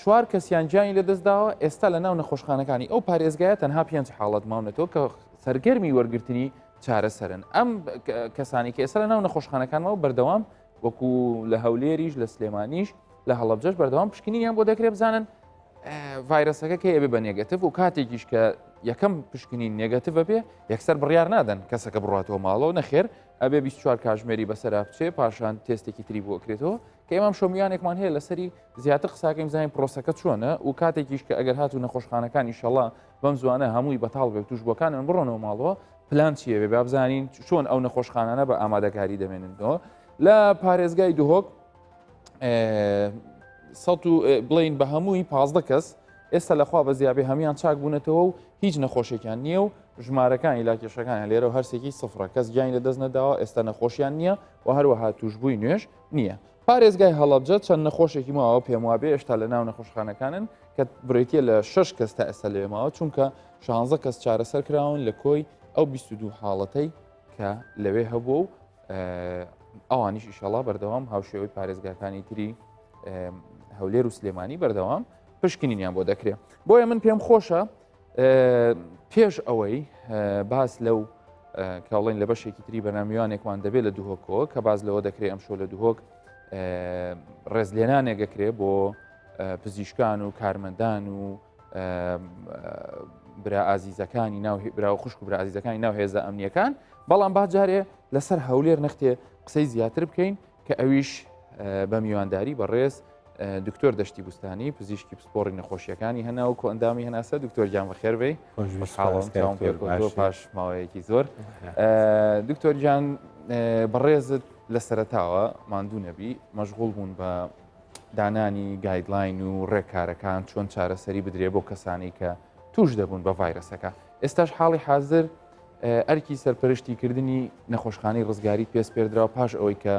چوار کەسیان گیانی لەدەستداوە ئێستا لە ناو نەخۆشخانەکانی ئەو پارێزگایە تەنها 5 حاڵەت ماونەتەوە کە سەرگەرمی وەرگرتنی چارەسەرن ئەم کەسانی کە ئێستا لە ناو نەخۆشخانەکانەوە بەردەوام وەکو لە هەولێریش لە سلێمانیش لە هەڵەبجەش بەردەوام پشکنینیان بۆ دەکرێت بزانن ڤایرەسەکە کە ئێبێ بە نێگەتیڤ و کاتێکیش کە یەکەم پشکنین نێگەتیڤە بێ یەکسەر بڕیار نادەن کەسەکە بڕاتەوە ماڵەوە نەخێر ئەبێ 24 کاتژمێری بەسەرا بچێ پاشان تێستێکی تری بۆ ئەکرێتەوە کە ئێمەم شۆمیانێکمان هەیە لەسەری زیاتر قساکەیم زانین پرۆسەکە چۆنە و کاتێکیش کە ئەگەر هاتوو نەخۆشخانەکان ئینشەڵا بەم زوانە هەمووی بەتاڵ بێت توش بۆکانن بڕۆنەوە ماڵەوە پلان چیە بێ بابزانین چۆن ئەو نەخۆشخانانە بە ئامادەکاری دەمێننەوە لە پارێزگای دهۆک بڵین بە هەمووی 15 کەس ئێستا لەخوا بە زیابێ هەمیان چاک بوونەتەوە و هیچ نەخۆشێکیان نییە و ژمارەکانی لاکێشەکان لێرە هەرسێکی سفرە کەس گیانی لەدەست نەداوە ئێستا نەخۆشیان نییە و هەروەها توشببووی نوێش نییە. پارێزگای هەڵەبجە چەند نەخۆشێکی ماوە پێم وابێ هێشتا لە ناو نەخۆشخانەکانن کە بڕێتیە لە 6 کەس تا ئێستا لێماوە چونکە 16 کەس چارەسەر کراون لە کۆی ئەو 22 حاڵەتەی کە لەوێ هەبوو و ئەوانیش ئیشەڵا بەردەوام هاوشێوەی پارێزگاکانی تری هەولێر و سلێمانی بەردەوام پشکنینیان بۆ دەکرێت. بۆیە من پێم خۆشە پێش ئەوەی باس لەو کاڵین لە بەشێکی تری بەنامیوانێکمان دەبێت لە دوهۆکەوە کە باز لەوە دەکرێت ئەم شۆ لە دوهۆک ڕێزلێنانێک دەکرێت بۆ پزیشکان و کارمەندان و برا ئازیزەکانی برا خوشک و برا ئازیزەکانی ناو هێزە ئەمنیەکان بەڵام باجارێ لەسەر هەولێر نەختێ قسەی زیاتر بکەین کە ئەویش بە میوانداری بەڕێز دکتۆر دەشتی بوستانی پزیشکی پسپۆڕی نەخۆشیەکانی هەنا و کۆئەندامی هەناسە دکتۆر گیان بەخێر بێ پاش ماوەیەکی زۆر دکتۆر گیان بەڕێزت لە سەرەتاوە ماندوو نەبی مەشغوڵ بوون بە دانانی گایدلاین و ڕێکارەکان چۆن چارەسەری بدرێ بۆ کەسانی کە توش دەبوون بە ڤایرەسەکە ئێستاش حاڵی حاضر ئەرکی سەرپەرشتیکردنی نەخۆشخانەی ڕزگاری پێس پێدراوە پاش ئەوەی کە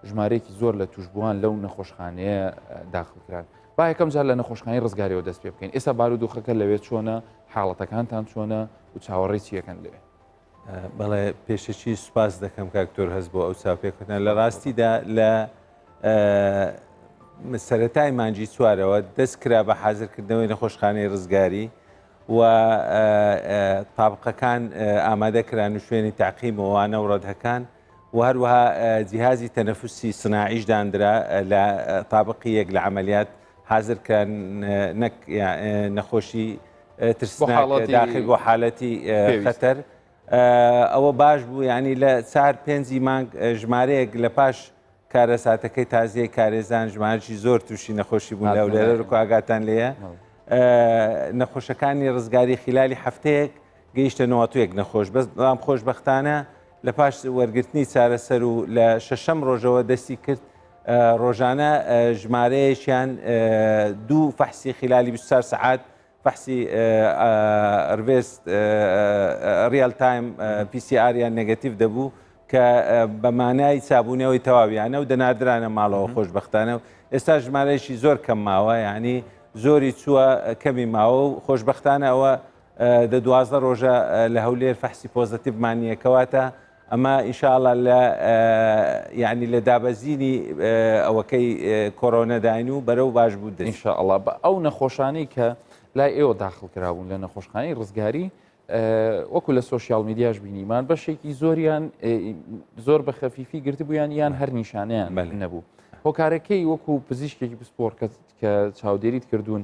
ژمارەیەکی زۆر لە توشبووان لەو نەخۆشخانەیە داخلکران با یەکەم جار لە نەخۆشخانەی ڕزگاریەوە دەست پێ بکەین ئێستا بارودۆخەکە لەوێت چۆنە حاڵەتەکانتان چۆنە و چاوەڕێی چیەکەن لەوێ بەڵێ پێشەچی سوپاس دەکەم کاکتۆر هەست بۆ ئەو چاپێکوتن لە ڕاستیدا لە سەرەتای مانجی چوارەوە دەست کرا بە حازرکردنەوەی نەخۆشخانەی ڕزگاری و تابقەکان ئامادە کران و شوێنی تاقیمەوەوانە و ڕەدهەکان و هەروەها جیهازی تەنەفوسی سناعیش دانرا لە تابقی یەک لە عملیات حازرکان نەخۆشی ترسناک داخل بۆ حالەتی خەتەر ئەوە باش بوو ینی لە 4-5 مانگ ژمارەیەک لە پاش کارە ساتەکەی تازیەی کارێزان ژمارەی زۆر تووشی نەخۆشی بوون لەو لێرە ڕکواگاتان لێیە نەخۆشەکانی ڕزگاری خلالی هەفتەیەک گەیشتە 91 نەخۆش بەڵام خۆشبەختانە لە پاش وەرگرتنی چارەسەر و لە 6ەم ڕۆژەوە دەستی کرد ڕۆژانە ژمارەیەشیان 2 فەحسی خلالی 24 سعات فەحسی ڕڤێست ریال تایم PCRیان نێگەتیڤ دەبوو کە بەمانای چابوونەوەی تەواویانە و دەنادرانە ماڵەوە خۆشبەختانە و ئێستا ژمارەیەکی زۆر کەم ماوە ینی زۆری چووە کەمی ماوە و خۆشبەختانە ئەوە دە 12 ڕۆژە لە هەولێر فەحسی پۆزتیڤمانیەکەواتە ئەمە ئینشاءڵڵا لە یعنی لە دابەزینی ئەوەکەی کۆرۆنەداین و بەرەو باش بوو دێت ئینشاءڵڵا بە ئەو نەخۆشانەی کە لای ئێوە داخل کرابوون لە نەخۆشخانەی ڕزگاری وەکو لە سوۆسیال میدیاش بینیمان بەشێکی زۆریان زۆر بە خەفیفی گرتبوویان یان هەر نیشانەیان نەبوو هۆکارەکەی وەکو پزیشکێکی پسپۆر کە چاودێریت کردوون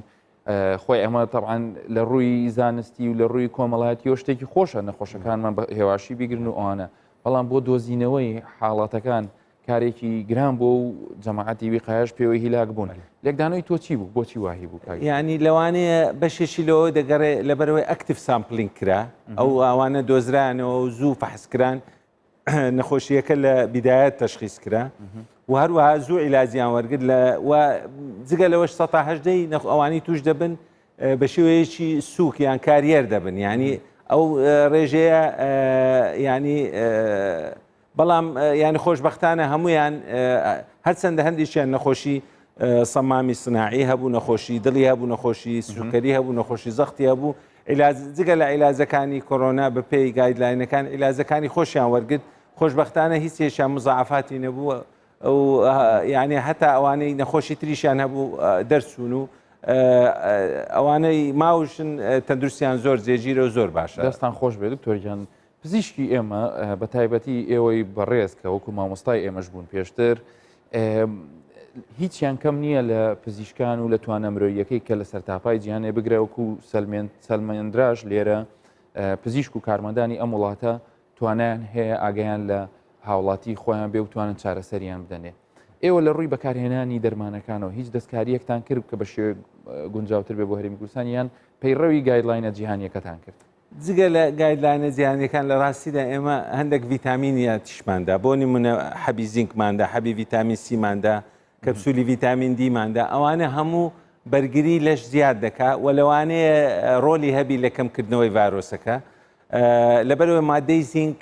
خۆی ئەمە طبعاً لە ڕووی زانستی و لە ڕووی کۆمەڵایەتیەوە شتێکی خۆشە نەخۆشەکانمان بە هێواشی بیگرن و ئەوانە بەڵام بۆ دۆزینەوەی حاڵاتەکان کارێکی گران بۆ و جەماعەتی ویقایەش پێوەی هیلاک بوون لێکدانەوەی تۆ چی بوو بۆچی واهی بوو ینی لەوانەیە بەشێکی لەوە دەگەڕێ لەبەرەوەی ئەکتیڤ سامپلینگ کرا ئەو ئەوانە دۆزرانەوە و زوو فەحسکران نەخۆشیەکە لە بیدایەت تەشخیص کرا و هەروەها زوو عیلاجیان وەرگرت و جگە لەوەش 1970 ئەوانی توش دەبن بە شێوەیەکی سووک یان کاریەر دەبن ینی ئەو ڕێژەیە ینی بەڵام ینی خۆشبەختانە هەمویان هەرچەندە هەندێکیان نەخۆشی سەمامی سناعی هەبوو نەخۆشی دڵی هەبوو نەخۆشی سوکەری هەبوو نەخۆشی زەختی هەبوو جگە لە عیلاجەکانی کۆرۆنا بە پێی گایدلاینەکان عیلاجەکانی خۆشیان وەرگرت خۆشبەختانە هیچ هێشیان مزاعفاتی نەبووە ئەو یعنی هەتا ئەوانەی نەخۆشی تریشیان هەبوو دەرچوون و ئەوانەی ماوشن تەندروستیان زۆر جێگیرە و زۆر باشە. دەستان خۆش بێت دکتۆریان پزیشکی ئێمە بە تایبەتی ئێوەی بەڕێز کە وەکو مامۆستای ئێمەش بوون پێشتر هیچیان کەم نییە لە پزیشکان و لە توانە مرۆییەکەی کە لە سەرتاپای جیهانێ بگرێ وەکو سەلمەندراژ لێرە پزیشک و کارمەندانی ئەم وڵاتە توانیان هەیە ئاگەیان لە هاوڵاتی خۆیان بێ و توانن چارەسەریان بدەنێ. ئێوە لە ڕووی بەکارهێنانی دەرمانەکانەوە هیچ دەستکاریەکتان کرد کە بە شێوە گونجاوتر بێ بۆ هەرێمی کوردستان یان پەیڕەوی گایدلاینە جیهانیەکەتان کرد؟ جگە لە گایدلاینە جیهانیەکان لە ڕاستیدا ئێمە هەندێک ڤیتامینە تیشماندا بۆ نمونە حەبی زینکماندا حەبی ڤیتامین سیماندا کەپسولی ڤیتامین دیماندا ئەوانە هەموو بەرگری لەش زیاد دەکات و لەوانەیە ڕۆلی هەبی لە کەمکردنەوەی ڤایرۆسەکە لەبەرەوە مادەی زینک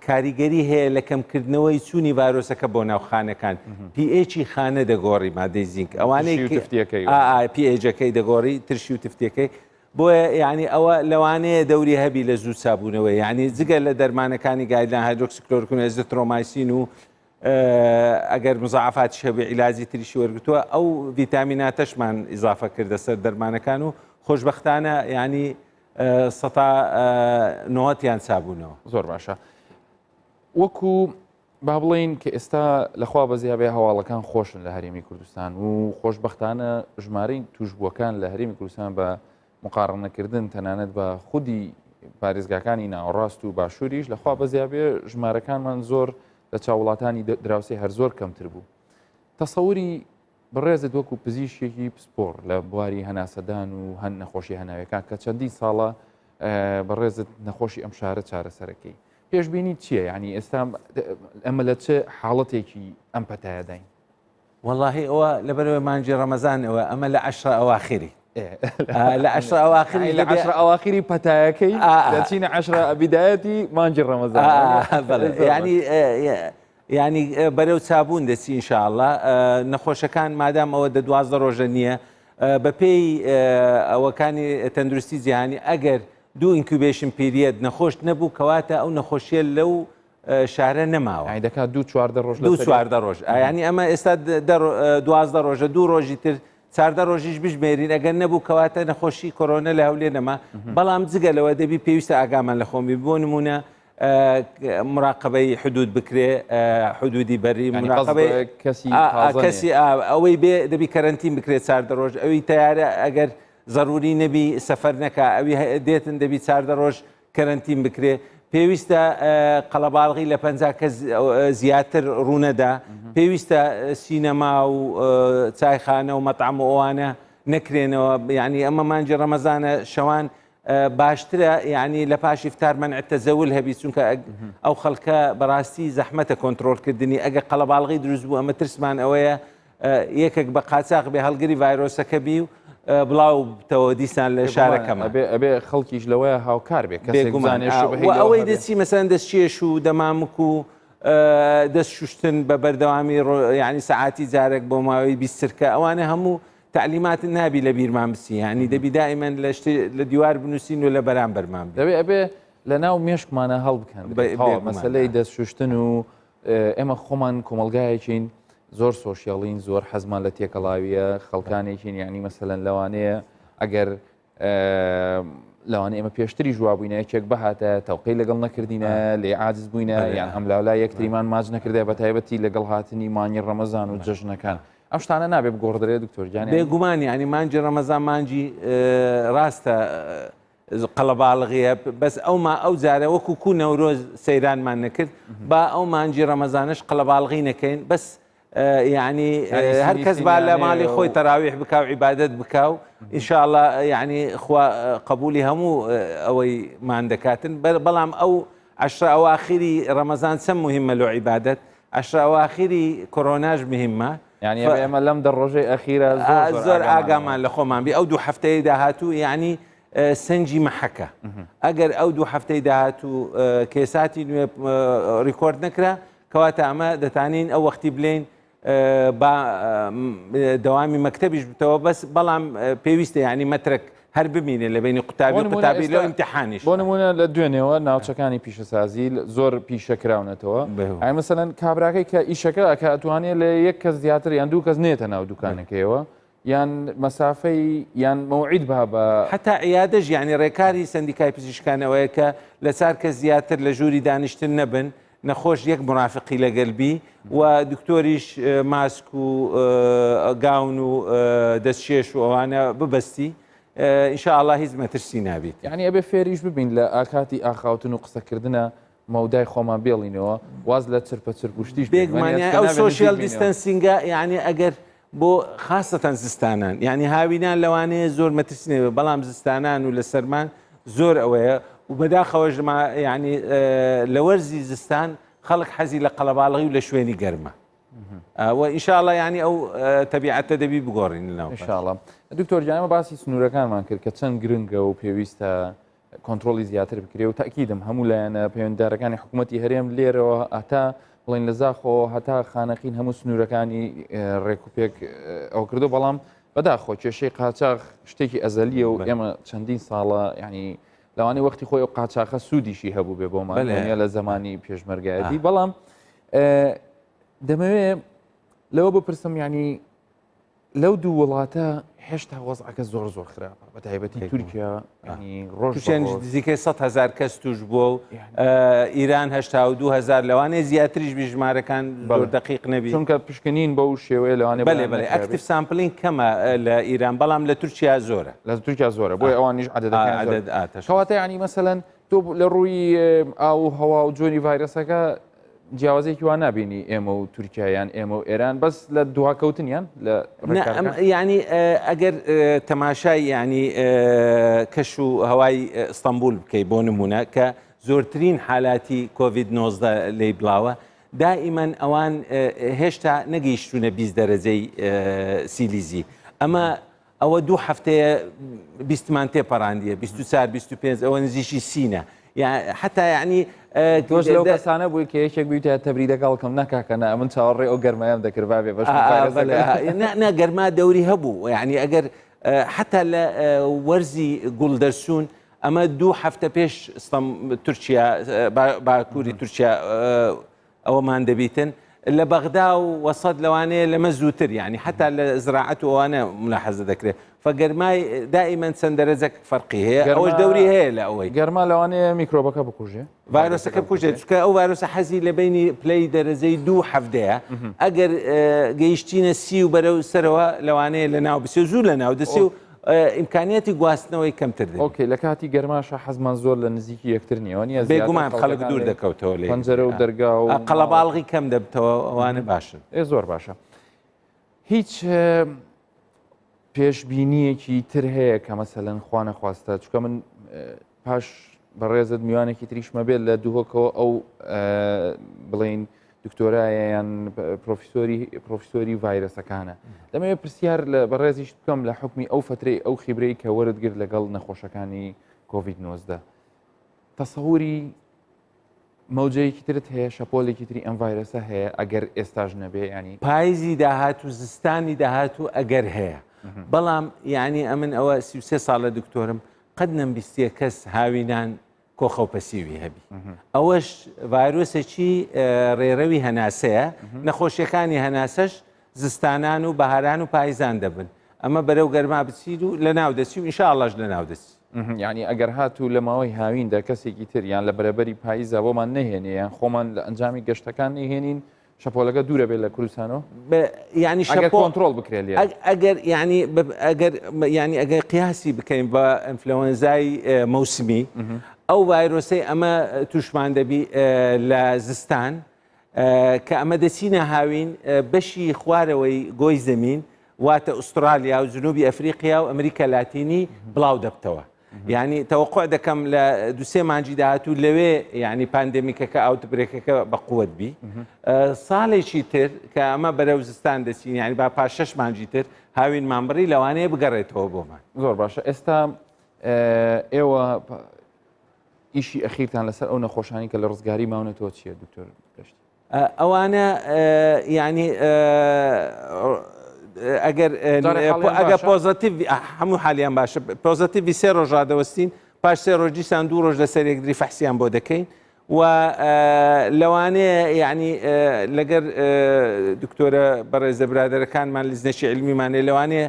کاریگەری هەیە لە کەمکردنەوەی چوونی ڤایرۆسەکە بۆ ناوخانەکان پی خانە دەگۆڕی مادەی زینک ئەوانەی پیجەکەی دەگۆڕی ترشی و تفتیەکەی بۆیە یعنی ئەوە لەوانەیە دەوری هەبی لە زوو چابوونەوەی یعنی جگە لە دەرمانەکانی گایدلاین هایدرۆکسیکلۆرۆکوین ئەزیترۆمایسین و ئەگەر مزعفاتی هەبێ عیلاجی تریشی وەرگتووە ئەو ڤیتامیناتەشمان ئیزافە کردە سەر دەرمانەکان و خۆشبەختانە ینی 90یان چابوونەوە. زۆر باشە. وەکو با بڵین کە ئێستا لەخوا بەزیابێ هەواڵەکان خۆشن لە هەرێمی کوردستان و خۆشبەختانە ژمارەی توشبووەکان لە هەرێمی کوردستان بە مقارنەکردن تەنانەت بە خودی پارێزگاکانی ناوەڕاست و باشووریش لەخوا بەزیابێ ژمارەکانمان زۆر لە چاوڵاتانی دراوسێ هەر زۆر کەمتر بوو. تەسەوری بەڕێزت وەکو پزیشکێکی پسپۆر لە بواری هەناسەدان و هەن نەخۆشی هەناویەکان کە چەندی ساڵە بەڕێزت نەخۆشی ئەم شارە چارەسەرەکەی پێشبینی چییە؟ ینی ئێستا ئەمە لە چه حاڵەتێکی ئەم پەتایەداین؟ واللهی ئەوە لەبەرەوەی مانجی ڕەمەزانەوە ئەمە لە 10 ئەواخری لە 10 ئەواخری لە 10 ئەواخری پەتایەکەی دەچینە 10 بیدایەتی مانجی ڕەمەزان ینی بەرەو چابوون دەچی ئینشاءڵڵا نەخۆشەکان مادام ئەوە 12 ڕۆژە نییە بە پێی ئەوەکانی تەندروستی جیهانی ئەگەر دوو ئینکوبیشن پیریەت نەخۆش نەبوو کەواتە ئەو نەخۆشیە لەو شارە نەماوە دەکات 2-4 ڕۆژ ڕۆژ ینی ئەمە ئێستا 12 ڕۆژە 2 ڕۆژی تر 4 ڕۆژیش بژمێرین ئەگەر نەبوو کەواتە نەخۆشی کۆرۆنە لە هەولێر نەما بەڵام جگەلەوە دەبی پێویستە ئاگامان لە خۆمی بۆ نمونە مراقبەی حدود بکرێ حدودی بەری مراقبەی کەسی ئەوەی بێ دەبی کەرەنتین بکرێت 4 ڕۆژ ئەوی تیارە ئەگەر ضروری نەبی سەفەر نەکا ئەوی دێتن دەبی 4 ڕۆژ کەرەنتین بکرێ پێویستە قەڵەباڵغی لە 50 کەس زیاتر ڕوونەدا پێویستە سینەما و چایخانە و مەطعم و ئەوانە نەکرێنەوە یعنی ئەمە مانجی ڕەمەزانە شەوان باشترە یعنی لە پاش ئیفتار مەنع تەزەول هەبی چونکە ئەو خەڵکە بەڕاستی زەحمەتە کۆنتڕۆلکردنی ئەگە قەڵەباڵغی دروست بوو ئەمە ترسمان ئەوەیە یەکێک بە قاچاق بێ هەڵگری ڤایرۆسەکە بی و بڵاو بتەوە دیسان لە شارەکەمە ئەبێ خەڵکیش لەوەیە هاوکار بێ ئەوەی دەچی مەسەن دەستچێش و دەمامک و دەست شوشتن بە بەردەوامی یعنی سەعاتی جارێک بۆ ماوەی بیسترکە ئەوانە هەموو تعلیمات نابی لە بیرمان بسی ینی دەبی دائیمەن لە دیوار بنووسین و لە بەرامبەرمان دەبێ ئەبێ لە ناو مێشکمانە هەڵ بکەن مەسلەی دەست شوشتن و ئێمە خۆمان کۆمەلگایەکین زۆر سۆشیاڵین زۆر حەزمان لە تێکەڵاویە خەڵکانێکین یعنی مەسەلەن لەوانەیە ئەگەر لەوانە ئێمە پێشتری جوابووینە یەکێک بەهاتە تەوقەی لەگەڵ نەکردینە لێ عاجز بووینە یان هەم لاولای یەکتریمان ماچ نەکردێ بە تایبەتی لەگەڵ هاتنی مانگی ڕەمەزان و جەژنەکان ئەم شتانە نابێ بگۆڕدرێ دکتۆرجانی بێگومانی ینی مانجی ڕەمەزان مانجی ڕاستە قەڵەباڵغیە بەس ئەو جارە وەکو کو نەورۆز سەیرانمان نەکرد با ئەو مانجی ڕەمەزانش قەڵەباڵغی نەکەین بەس یعنی هەر کەس با لە ماڵی خۆی تەراویح بکاو عیبادەت بکاو ئینشاءڵڵا یعنی خوا قبولی هەموو ئەوەی مان دەکاتن بەڵام ئەو 10 ئەواخری ڕەمەزان چەند مهمە لۆ عیبادەت 10 ئەواخری کۆرۆناش مهمە یعنی ئێمە لەم دە ڕۆژەی ئەخیرە زۆر ئاگامان لە خۆمان بی ئەو 2 هەفتەیە داهاتوو یعنی سنجی مەحەکە ئەگەر ئەو 2 هەفتەی داهاتوو کێساتی نوێ ڕیکۆرد نەکرا کەواتە ئەمە دەتانین ئەو وەختی بلێن دەوامی مەکتەبیش بتەوە بەس بەڵام پێویستە یعنی مەترک هەر ببینێ لە بینی قوتابی و قوتابی لە ئیمتیحانیش بۆ نمونە لە دوێنێەوە ناوچەکانی پیشەسازی زۆر پیشەکراونەتەوە ئای مەسەلەن کابراکەی کە ئیشەکە کە ئەتوانێت لە یەک کەس زیاتر یان 2 کەس نێتە ناو دوکانەکەیەوە یان مەسافەی یان مەوعید بە حتا عیادەش یعنی ڕێکاری سندیکای پزیشکانەوەیە کە لەسار کە زیاتر لە ژووری دانیشتن نەبن نەخۆش یەک مرافقی لەگەلبی و دکتۆریش ماسک و گاون و دەستشێش و ئەوانە ببەستی ئینشاءالله هیچ مەترسی نابێت. یعنی ئەبێ فێریش ببین لە ئاکاتی ئاخاوتن و قسەکردنە مەودای خۆمان بێڵینەوە واز لە چرپە چرپشتیش بێگمانە ئەو سۆشیال دیستەنسینگە یعنی ئەگەر بۆ خاستەن زستانان یعنی هاوینان لەوانەیە زۆر مەترسینەوە بەڵام زستانان و لە سەرمان زۆر ئەوەیە و بەداخەوەش ینی لە وەرزی زستان خەڵک حەزی لە قەڵەباڵغی و لە شوێنی گەرمە و ئینشاءالله ینی ئەو تەبیعەتە دەبی بگۆڕین لەناو ئینشاءالله. دکتۆر جانمە باسی سنوورەکانمان کرد کە چەند گرنگە و پێویستە کۆنتترۆلی زیاتر بکرێ و تاکیدم هەموو لایەنە پەیوەنددارەکانی حکوومەتتی هەرێم لێرەوە هەتا بڵین لە زاخۆ هەتا خانەقین هەموو سنوورەکانی ڕێکوپێک ئەو کردو بەڵام بەداخۆ کێشەی قاچاق شتێکی ئەزەلیە و ئێمە چەندین ساڵە ینی لەوانی وەختی خۆی ئەو قاچاقە سوودیشی هەبوو بێ بۆمان لە زمانی پێشمەرگایەتی بەڵام دەمەوێت لەوە بپرسم ینی لەو دوو وڵاتە هێشتا وەزعەکە زۆر خراپە بە تایبەتی تورکیا نزیکەی 100,000 کەس توش بووە و ئیران 82,000 لەوانەیە زیاتریش بژمارەکان زۆر دقیق نەبی چونکە پشکنین بەو شێوەیە لەوانێ بەڵێ ئەکتیف سامپلین کەمە لە ئیران بەڵام لە تورکیا زۆرە تورکیا زۆرە بۆی ئەوانیش عدەدەکان کەواتە ینی مەسەلەن تۆ لە ڕووی ئاو هەوا و جۆنی ڤایرۆسەکە جیاوازێکی وان نبینی ئێمە و تورکیایان ئێمە و ئێران بەس لە دواکەوتنیان لە ینی ئەگەر تەماشای ینی کەش و هەوای ئەستەمبول بکەی بۆ نمونە کە زۆرترین حالاتی کۆڤید-19 لێی بڵاوە دائیمەن ئەوان هێشتا نەگەیشتونە 20 دەرەجەی سیلیزی ئەمە ئەوە دوو هەفتەیە بیستمان تێپەڕاندیە 24-25 ئەوە نزیشی سینە حتا یعنی تۆش لەو کەسانە بووی کە یەکێک بوویتە تەبریدەکەڵکەم نەکاکەنا من چاوەڕێ ئەو گەرمایان دەکردبابێ بەش گەرما دەوری هەبوو یعنی ئەگەر حتا لە وەرزی گوڵدەرسون ئەمە دوو هەفتە پێش تورکیا باکووری تورکیا ئەوەمان دەبیتن لە بەغدا و وەسەد لەوانەیە لەمە زووتر یعنی حتا لە زراعەت وانە ملاحەزە دەکرێت فگەرمای دائیمەن چەند دەرەجەک فەرقی هەیە ئەوەش دەوری هەیە لە ئەوەی گەرما لەوانەیە میکرۆبەکە بکوژێ ڤایرۆسەکە بکوژێت چکە ئەو ڤایرۆسە حەزی لە بینی پلەی دەرەجەی دوو هەفتەیە ئەگەر گەیشتینە سی و بەرەو سەرەوە لەوانەیە لە ناو بسێ زوو لە ناو دەسێ و ئیمکانیەتی گواستنەوەی کەمتر دێت. ئۆکێ لە کاتی گەرماشە حەزمان زۆر لە نزیکی یەکتر نیەوە نیە بێگومان خەڵک دوور دەکەوتەوە لێ پەنجەرە و دەرگا و قەڵەباڵغی کەم دەبتەوە ئەوانە باشن زۆر باشە. هیچ پێشبینیەکی تر هەیە کە مەسەلەن خوا نەخواستە چکە من پاش بەڕێزت میوانێکی تریشمە بێت لە دووهۆکەوە ئەو بڵین دکتۆرایە یان پرۆفیسۆری ڤایرۆسەکانە دەمەوێت پرسیار لە بەڕێزیش بکەم لە حکمی ئەو فترەی ئەو خیبرەی کە وەرتگرت لەگەڵ نەخۆشەکانی کۆڤید-19 تەسەووری مەوجەیەکی ترت هەیە شەپۆلێکی تری ئەم ڤایرۆسە هەیە ئەگەر ئێستاژ نەبێ ینی پاییزی داهات و زستانی داهات و ئەگەر هەیە بەڵام یعنی ئەمن ئەوە 33 ساڵە دکتۆرم قەت نەمبیستیە کەس هاوینان کۆخەوپەسیوی هەبی ئەوەش ڤایرۆسێکی ڕێڕەوی هەناسەیە نەخۆشیەکانی هەناسەش زستانان و بەهاران و پاییزان دەبن ئەمە بەرەو گەرما بچیت و لە ناو دەچی و ئینشاءڵڵاش لە ناو دەچی یعنی ئەگەر هاتوو لە ماوەی هاویندا کەسێکی تر یان لە بەرەبەری پاییزە بۆمان نەهێنێ یان خۆمان لە ئەنجامی گەشتەکان نهێنین شەپۆلەکە دوورە بێت لە کوردستانەوە ینی کۆنتترۆل بکرێت ئەگەر ینی ئەگەر قیاسی بکەین بە ئەنفلەوەنزای مەوسمی ئەو ڤایرۆسەی ئەمە توشمان دەبی لە زستان کە ئەمە دەچینە هاوین بەشی خوارەوەی گۆی زەمین واتە ئوسترالیا و جنوبی ئەفریقیا و ئەمریکا لاتینی بڵاو دەبتەوە یعنی تەوەقع دەکەم لە دوسێ مانجی داهاتوو لەوێ یعنی پاندێمیکەکە ئاوتبرێکەکە بە قووەت بی ساڵێکی تر کە ئەمە بەرەو زستان دەچین یعنی با پاش 6 مانجی تر هاوین مامبڕی لەوانەیە بگەڕێتەوە بۆمان زۆر باشە ئێستا ئێوە ئیشی ئەخیرتان لەسەر ئەو نەخۆشانی کە لە ڕزگاری ماونەتەوە چییە دکتۆر گەشتی ئەوانە ینی ئەگەر پۆزتیڤ هەموو حالیان باشە پۆزتیڤی 3 ڕۆژ ڕادەوەستین پاش 3 ڕۆژ دیسان 2 ڕۆژ لەسەر یەکدری فەحسیان بۆ دەکەین و لەوانەیە یعنی لەگەر دکتۆرە بەڕێزە برادەرەکانمان لیزنەشی علمیمانێ لەوانەیە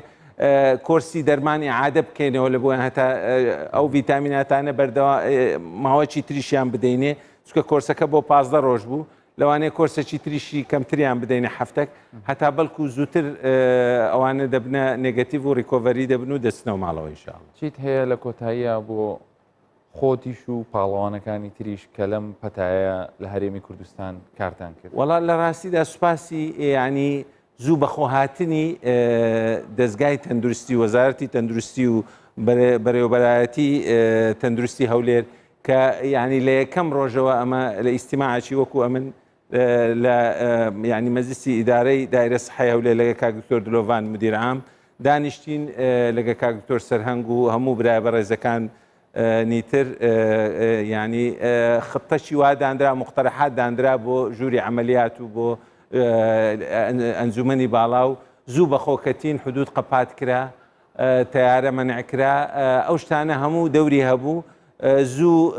کۆرسی دەرمانی عادە بکەینەوە لە بۆیان هەتا ئەو ڤیتامیناتانە بەردەوا ماوەی تریشیان بدەینێ چکە کۆرسەکە بۆ 15 ڕۆژ بوو لەوانەیە کۆرسێکی تریشی کەمتریان بدەینە هەفتێک هەتا بەڵکو زووتر ئەوانە دەبنە نێگەتیڤ و ڕیکۆڤەری دەبن و دەچنەوە ماڵەوە ئینشاءڵڵا. چیت هەیە لە کۆتاییە بۆ خۆتیش و پاڵەوانەکانی تریش کە لەم پەتایە لە هەرێمی کوردستان کارتان کرد؟ وەڵا لە ڕاستیدا سوپاسی ینی زوو بەخۆهاتنی دەستگای تەندروستی وەزارەتی تەندروستی و بەڕێوەبەرایەتی تەندروستی هەولێر کە ینی لە یەکەم ڕۆژەوە ئەمە لە ئیسیماعاکی وەکو ئەمن لە ینی مەجلیسی ئیدارەی دایرە سەحەی هەولێر لەگە کاک دکتۆر دلۆڤان مدیر عام دانیشتین لەگە کاک دکتۆر سەرهەنگ و هەموو برایە بەڕێزەکان نیتر ینی خطەشی وا دانرا مقتەرەحات دانرا بۆ ژووری عملیات و بۆ ئەنجومەنی باڵا و زوو بەخۆکەتین حدود قەپات کرا تیارە مەنعکرا ئەو شتانە هەموو دەوری هەبوو زوو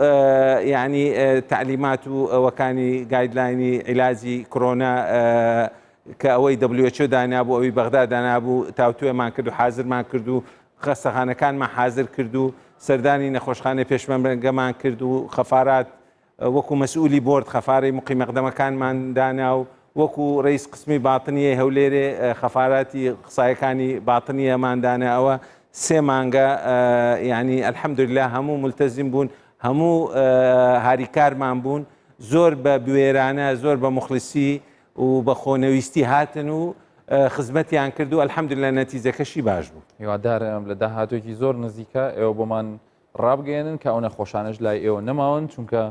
ینی تعلیمات و ئەوەکانی گایدلاینی عیلازی کۆرۆنا کە ئەوەی WHO دانابوو ئەوەی بەغدا دانابوو تاوتوێمان کرد و حازرمان کرد و خەستەخانەکانمان حازر کرد و سەردانی نەخۆشخانەی پێشمەرگەمان کرد و خەفارات وەکو مەسئولی بۆرد خەفارەی مقیمەقدەمەکانمان دانا و وەکو ڕئیس قسمی باتنیە هەولێرێ خەفاراتی قسایەکانی باتنیەماندانە ئەوە 3 مانگە ینی ئەلحەمدوللا هەموو ملتەزیم بوون هەموو هاریکارمان بوون زۆر بە بوێرانە زۆر بە مخلیسی و بە خۆنەویستی هاتن و خزمەتیان کرد و ئەلحەمدوللا نەتیجەکەشی باش بوو. هیوادارم لە داهاتوێکی زۆر نزیکە ئێوە بۆمان ڕابگەێنن کە ئەو نەخۆشانەش لای ئێوە نەماون چونکە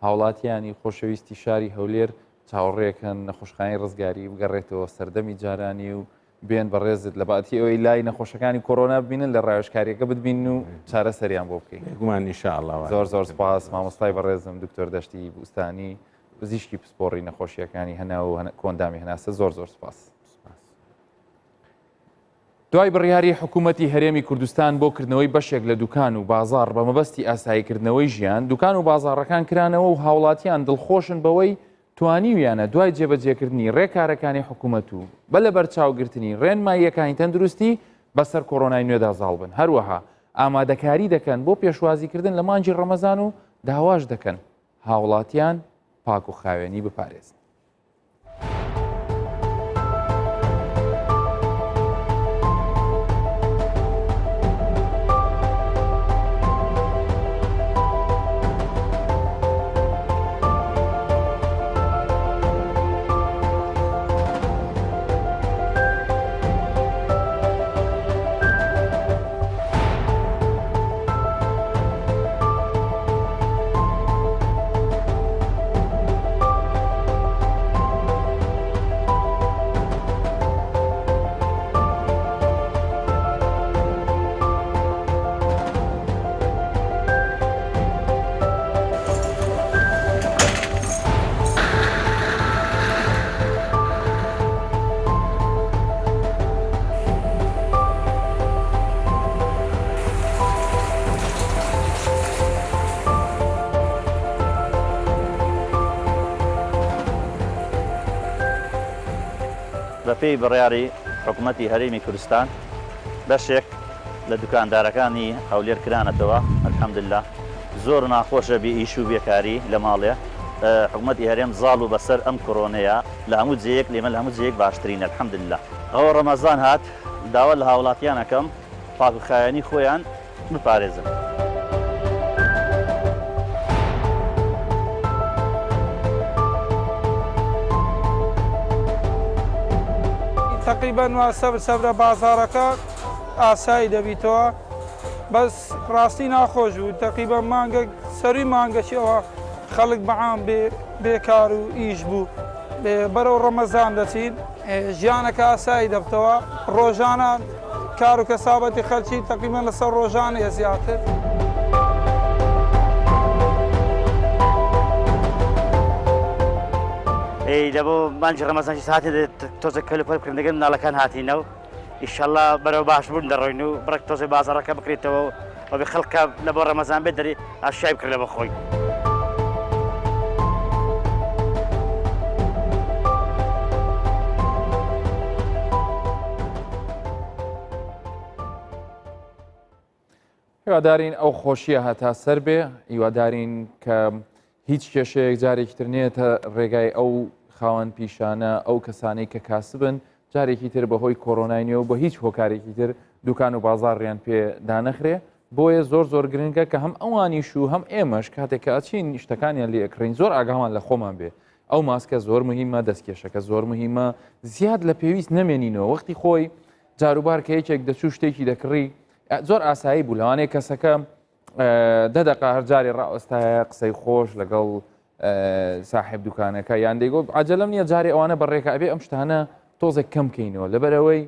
هاوڵاتیانی خۆشەویستی شاری هەولێر چاوەڕێکن نەخۆشخانەی ڕزگاری بگەڕێتەوە سەردەمی جارانی و بێن بەڕێزت لە باەتی ئەوەی لای نەخۆشەکانی کۆرۆنا ببینن لە ڕایۆژکاریەکە بتبین و چارە سەریان بۆ بکەین. گومان ئینشاءڵڵا. زۆر سپاس مامۆستای بەڕێزم دکتۆر دەشتی بوستانی پزیشکی پسپۆڕی نەخۆشیەکانی هەنا و کۆندامی هەناسە زۆر سپاس. دوای بڕیاری حکوومەتی هەرێمی کوردستان بۆ کردنەوەی بەشێک لە دوکان و بازار بە مەبەستی ئاساییکردنەوەی ژیان دوکان و بازاڕەکان کرانەوە و هاوڵاتیان دڵخۆشن بەوەی توانیویانە دوای جێبەجێکردنی ڕێکارەکانی حکوومەت و بە لە بەرچاوگرتنی ڕێنماییەکانی تەندروستی بەسەر کۆڕۆنای نوێدا زاڵ بن هەروەها ئامادەکاری دەکەن بۆ پێشوازیکردن لە مانجی ڕەمەزان و داواش دەکەن هاوڵاتیان پاک و خاوێنی بپارێزن. بەپێی بڕیاری حکوومەتی هەرێمی کوردستان بەشێک لە دوکاندارەکانی هەولێر کرانەتەوە ئەلحەمدوللا زۆر ناخۆشە بێ ئیش و بێکاری لە ماڵێ حکوومەتی هەرێم زاڵ و بەسەر ئەم کۆڕۆنەیە لە هەموو جەیەک لێمە لە هەموو جەیەک باشترین ئەلحەمدوللا ئەوە ڕەمەزان هات داوا لە هاوڵاتیانەکەم پاکوخایەنی خۆیان بپارێزن. تقریبان وا سەبرە بازارەکە ئاسایی دەبیتەوە بەس ڕاستی ناخۆش بوو تقریبان مانگە سەروی مانگەشەوە خەڵک بەعام بێکار و ئیش بوو بەرەو ڕەمەزان دەچین ژیانەکە ئاسایی دەبتەوە ڕۆژانە کار و کەسابەتی خەلکی تقریبان لەسەر ڕۆژانەیە زیاتر. دەبوو مانجی ڕەمەزانشی هاتێ تۆزە کەلوپەرکردنەکەن مناڵەکان هاتینەوە ئیشەڵڵا بەرەو باش بوون دەڕۆین و بڕێک تۆزە بازاڕەکە بکرێتەوە و بێ خەڵکە لە بۆ ڕەمەزان بێت دەری ئاشای بکرد لە بە خۆی. هیوادارین ئەو خۆشیە هەتا سەر بێ هیوادارین کە هیچ کێشەیەک جارێکی تر نێتە ڕێگای ئەو خاوەن پیشانە ئەو کەسانەی کە کاسبن جارێکی تر بەهۆی کۆڕۆناینەوە بە هیچ هۆکارێکی تر دوکان و بازاڕیان پێ دانەخرێ بۆیە زۆر گرنگە کە هەم ئەوانیش و هەم ئێمەش کاتێک کە ئەچین شتەکانیان لێ ئەکڕین زۆر ئاگامان لە خۆمان بێ ئەو ماسکە زۆر مهمە دەستکێشەکە زۆر مهمە زیاد لە پێویست نەمێنینەوە وەختی خۆی جاروبار کە یەکێک دەچوو شتێکی دەکڕی زۆر ئاسایی بوو لەوانەیە کەسەکە دەدەقا هەرجاری ڕاوەستایە قسەی خۆش لەگەڵ ساحب دوکانەکە یان دەیگۆ عجەلەم نییە جارێ ئەوانە بەڕێکە ئەبێ ئەم شتانە تۆزێک کەم بکەینەوە لەبەرەوەی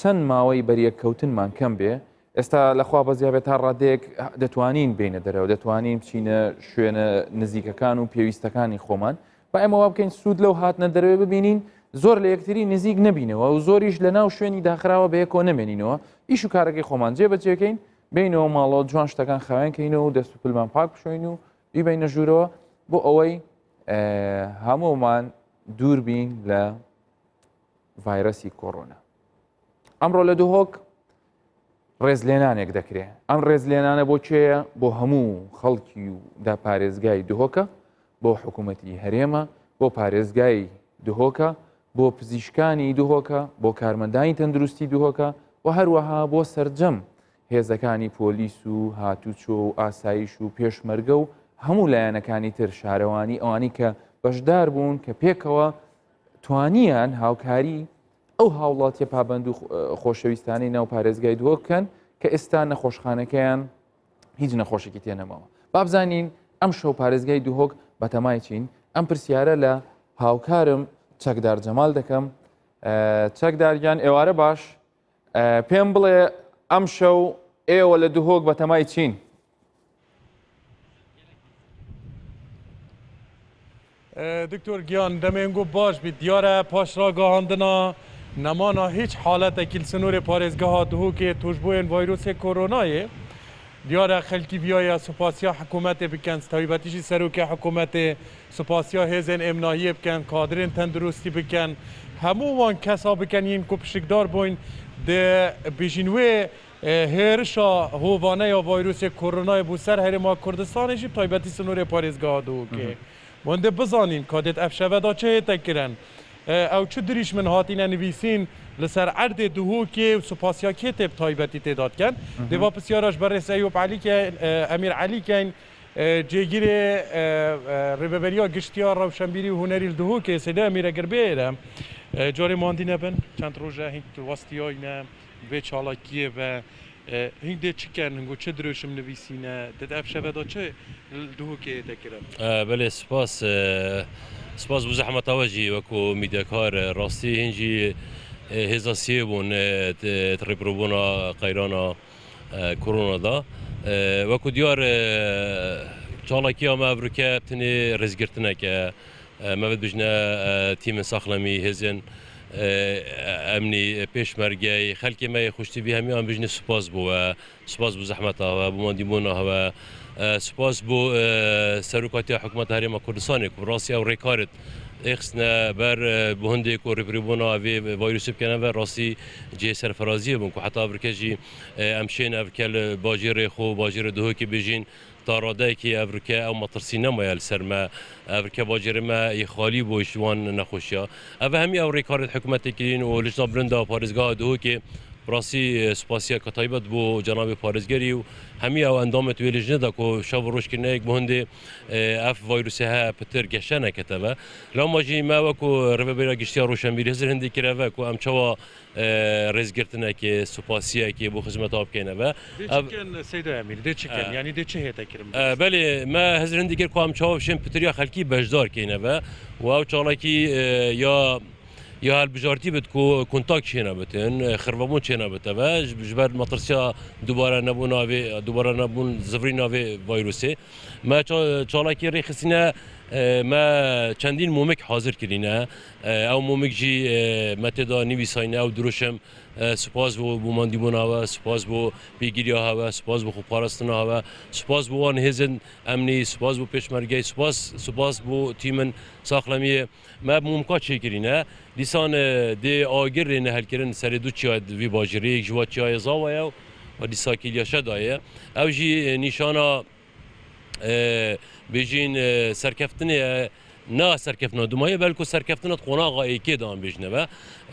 چەند ماوەی بەریەککەوتنمان کەم بێ ئێستا لەخوا بەزیابێت تا ڕادێک دەتوانین بینە دەرەوە دەتوانین بچینە شوێنە نزیکەکان و پێویستەکانی خۆمان با ئەمەوە بکەین سوود لەو هاتنە دەرەوێ ببینین زۆر لە یەکتری نزیک نبینەوە و زۆریش لە ناو شوێنی داخراوە بە یەکۆ نمێنینەوە ئیش و کارەکەی خۆمان جێبەجێکەین بینەوە ماڵەوە جوان شتەکان خاوێنکەینەوە و دەست و پلمان پاک بشۆین و بیبینە ژوورەوە بۆ ئەوەی هەموومان دوور بین لە ڤایرەسی کۆڕۆنا. ئەمڕۆ لە دوهۆک ڕێزلێنانێک دەکرێت ئەم ڕێزلێنانە بۆ چێە بۆ هەموو خەڵکی و داپارێزگای دهۆکە بۆ حکوومەتی هەرێمە بۆ پارێزگای دهۆکە بۆ پزیشکانی دهۆکە بۆ کارمەندانی تەندروستی دهۆکە و هەروەها بۆ سەرجەم هێزەکانی پۆلیس و هاتوچۆ و ئاسایش و پێشمەرگە و هەموو لایەنەکانی تر شارەوانی ئەوانی کە بەشدار بوون کە پێکەوە توانیان هاوکاری ئەو هاوڵاتیە پابند و خۆشەویستانی ناو پارێزگای دهۆک بکەن کە ئێستا نەخۆشخانەکەیان هیچ نەخۆشێکی تێنەماوە. بابزانین ئەم شەو پارێزگای دهۆک بەتەمای چین ئەم پرسیارە لە هاوکارم چەکدار جەمال دەکەم. چەکداریان ئێوارە باش پێم بڵێ ئەم شەو ئێوە لە دهۆک بەتەمای چین؟ دکتۆر گیان دەمێنگو باش بی دیارە پاشڕاگەهاندنا نەمانە هیچ حالەتێکی سنوورێ پارێزگەها دهۆکێ توشبوویên ڤایرۆسê کۆرۆنایê دیارە خەلکی بیایە سوپاسیا حکوومەتێ بکەن تایبەتیژی سەرۆکێ حکوومەتێ سوپاسیا هێزên ئێمناهiyê بکەن کادرên تەندروستی بکەن هەموو وان کەسا بکەنین کو پشکدار بووین دێ بژین وێ هێرشا هۆڤانەیە ڤایرۆسê کۆرۆنایê بوو سەر هەرێما کوردستانێژی تایبەتی سنوورێ پارێزگەها دهۆکێ وەندێ بزانین کادێت ئەف شەڤەدا چه هێتە کرن ئەو چ دریش من هاتینە نویسین لەسەر ئەردێ دهۆکێ و سوپاسیا کێتێ تایبەتی تێدادکەن دێوا پرسیاراش بەڕێز ئەیوب عەلیکە ئەمیر عەلیکەین جێگیرێ ڕێبەبەریە گشتیا ڕەوشەمبیری و هونەری دهۆکێ سێدە ئەمیرە گربێرە جارێ ماندی نەبن چەند ڕۆژە هینگ وەستیایینە بێ چاڵاکیە بە هینگ دێ چکەن هەنگۆ چه درۆشم نویسینە دەد ئەف شەڤەدا چه دهۆکێ دەکرن بەلێ سپاس بۆ زەحمەتاوەژی وەکو میدیاکار ڕاستی هێنجی هێزاسیە بوون ڕێبڕبوونا قەیرانە کۆرۆنادا وەکو دیار چاڵاکی ئەمە ئەڤروکە بتنێ ڕێزگرتنەکە مەبێت بژنە تیمە ساخلەمی هێزن ئەمنی پێشمەرگەی خەلکی مە خوشتیبی هەمیان بژنە سوپاس بووە سوپاس بۆ زەحمەتاوە بۆ مادیبوونەوە سپاس بۆ سەرۆکاتی حکوومەت هەرێما کوردستانی کو ڕاستی ئەو ڕێکارت ئێخستنە بەر بۆ هەندێک و ڕێبریبوونا ئەوێ ڤایرۆسی بکەنە بە ڕاستی جێ سەرفەرازیە بوون کو حتا ئەڤرکەژی ئەم شێن ئەڤرکە لە باژێرێ خۆ باژێرە دهۆکی بژین تا ڕادایەکی ئەڤرکە ئەو مەترسی نەمایە لەسەرمە ئەڤرکە باژێرمە یخالی بۆ شوان نەخۆشیە ئەوە هەمی ئەو ڕێکارت حکوومەتێکین و لژنا برندا پارێزگا دهۆکێ ڕاستی سوپاسیە کە تایبەت بۆ جەنابی پارێزگەری و هەمی ئەو ئەندامەت وێ لژنەدا کۆ شەو ڕۆژکردنەیەک بۆ هەندێ ئەف ڤایرۆسی هەیە پتر گەشە نەکەتەوە لەو ماژی ما وەکو ڕێبەبێرە گشتیا ڕۆشنبیری هەزر هەندێک کرەوە کو ئەم چاوە ڕێزگرتنێکی سوپاسیەکی بۆ خزمەتەوە بکەینەوە سەیدا ئەمیر دێ چکەن ینی دێ چه هێتە کرم بەلێ ما هەزر هەندێک کرد کو ئەم چاوە بشێن پتریا خەلکی بەشدار کەینەوە و ئەو چاڵێکی یا هەلبژارتی بێت کو کۆنتاک چێنە بتن خڕبەبوون چێنە بتەوە ji ber matirsiya dubare nebûn navê dubare nebûn zivrî navê ڤایرۆسê me çalakî rêxistîne me çendîn momik hazir kirîne ew momik jî me têda nivîsayîne ew dirûşem spas bû bûmandîbûna we spas bû pêgiriya hewe spas bû xweparastina hewe spas bû wan hêzin emnî spas bû pêşmergeyî spas bû tîmin saxlemiyê me mumka çêkirîne dîsan dê agirê nehelkirin serê du çiya vî bajirê ji wa çiyayê zavaya و دیساکیلیاشە دایە ئەو ژی نیشانە بێژین سەرکەفتنێ نا سەرکەفتنە دومایە بەلکو سەرکەفتنت قۆناغا ئەیکێدان بێژنەوە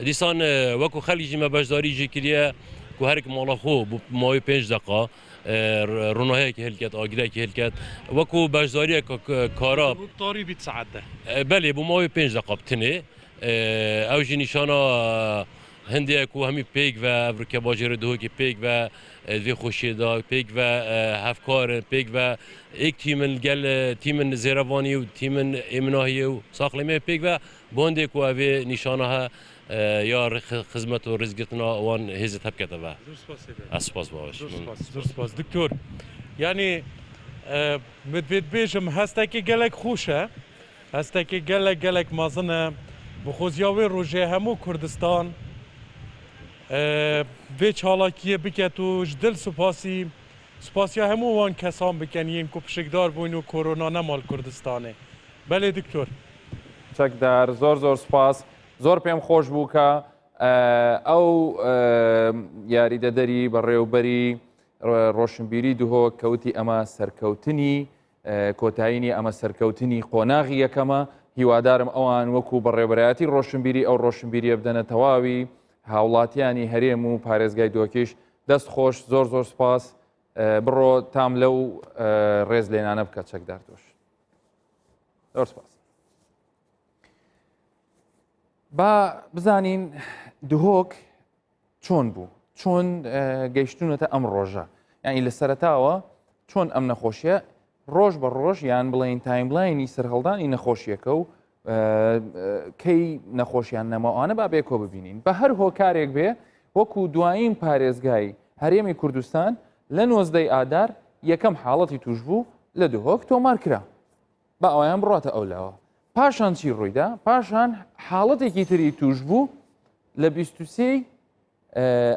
دیسان وەکو خەلیژی مە بەشداریژی کردە کو هەرێک ماڵە خۆ ماوەی 5 دقا ڕۆناهەیەکی هەلکات ئاگرایکی هەلکات وەکو بەشداریە کارا طاری بیت سعادە بەێ بوو ماوەی 5 دقا بتنێ ئەو ژی نیشانە هەندێک و هەمی پێک و ئەڤرکە باژێرە دهۆکی پێک و دوێ خۆشیێدا پێک و هەفکارن پێک و ئێک تیمن گەل تیمن زێرەوانی و تیمن ئێمناهیە و ساقلێمێ پێک و بۆندێک و ئەوێ نیشانەها یا خزمەت و ڕزگرتنا ئەوان هێزت هەبکەتەوە ئەسپاس باش زۆر سپاس دکتۆر یعنی مدوێت بێژم هەستێکی گەلێک خوشە هەستێکی گەلێک مازنە بخۆزیاوێ ڕۆژێ هەموو کوردستان vê çalakiyê biket û ji dil spasiya hemû wan kesan bikin yên ku pişikdar bûn û korona nemal Kurdistanê. Belê diktor. چەکدار زۆر سپاس زۆر پێم خۆش بوو کە ئەو یاریدەدەری بەڕێوبەری ڕۆشنبیری دوهۆک کەوتی ئەمە سەرکەوتنی کۆتایینی ئەمە سەرکەوتنی قۆناغی یەکەمە هیوادارم ئەوان وەکو بەڕێوبەرایەتی ڕۆشنبیری ئەو ڕۆشنبیریە بدەنە تەواوی هاوڵاتیانی هەرێم و پارێزگای دۆکیش دەست خۆش زۆر سپاس بڕۆ تام لەو ڕێز لێنانە بکە چەکدار تۆش زۆر سپاس. با بزانین دهۆک چۆن بوو چۆن گەیشتونەتە ئەم ڕۆژە یعنی لە سەرەتاوە چۆن ئەم نەخۆشیە ڕۆژ بە ڕۆژ یان بڵێن تایملاینی سەرهەڵدانی نەخۆشیەکە و کەی نەخۆشیان نەماوانە با بێکۆ ببینین بە هەر هۆکارێک بێ وەکو دوایین پارێزگای هەرێمی کوردستان لە 19 ئادار یەکەم حاڵەتی توش بوو لە دهۆک تۆمار کرا بە ئەویان بڕاتە ئەولاوە پاشان چی ڕوویدا پاشان حاڵەتێکی تری توش بوو لە 23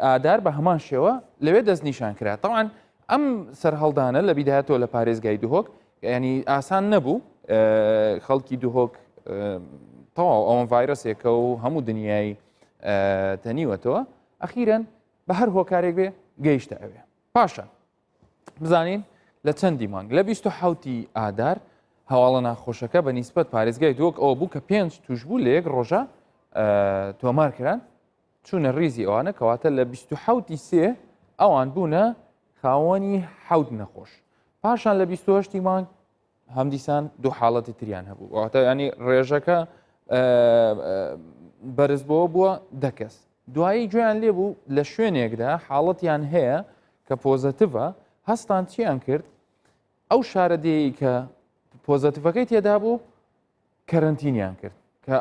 ئادار بە هەمان شێوە لەوێ دەست نیشان کرا تەوان ئەم سەرهەڵدانە لە بیداهاتەوە لە پارێزگای دهۆک ینی ئاسان نەبوو خەڵکی دهۆک تەواو ئەوەن ڤایرۆسێکە و هەموو دنیای تەنیوەتەوە ئەخیرەن بە هەر هۆکارێک بێ گەیشتە ئەوێ پاشان بزانین لە چەندی مانگ لە 27 ئادار هەواڵە ناخۆشەکە بە نیسبەت پارێزگای دۆک ئەوە بوو کە 5 توش بوو لە یەک ڕۆژە تۆمارکران چوونە ڕیزی ئەوانە کەواتە لە 27 سێ ئەوان بوونە خاوەنی حەوت نەخۆش پاشان لە 28 مانگ هەمدیسان دوو حاڵەتی تریان هەبوو واتە ینی ڕێژەکە بەرزبەوە بووە 10 کەس دوایی گوێیان لێ بوو لە شوێنێکدا حاڵەتیان هەیە کە پۆزەتیڤە هەستان چیان کرد ئەو شارەدەیە کە پۆزەتیڤەکەی تێدا بوو کەرەنتینیان کرد کە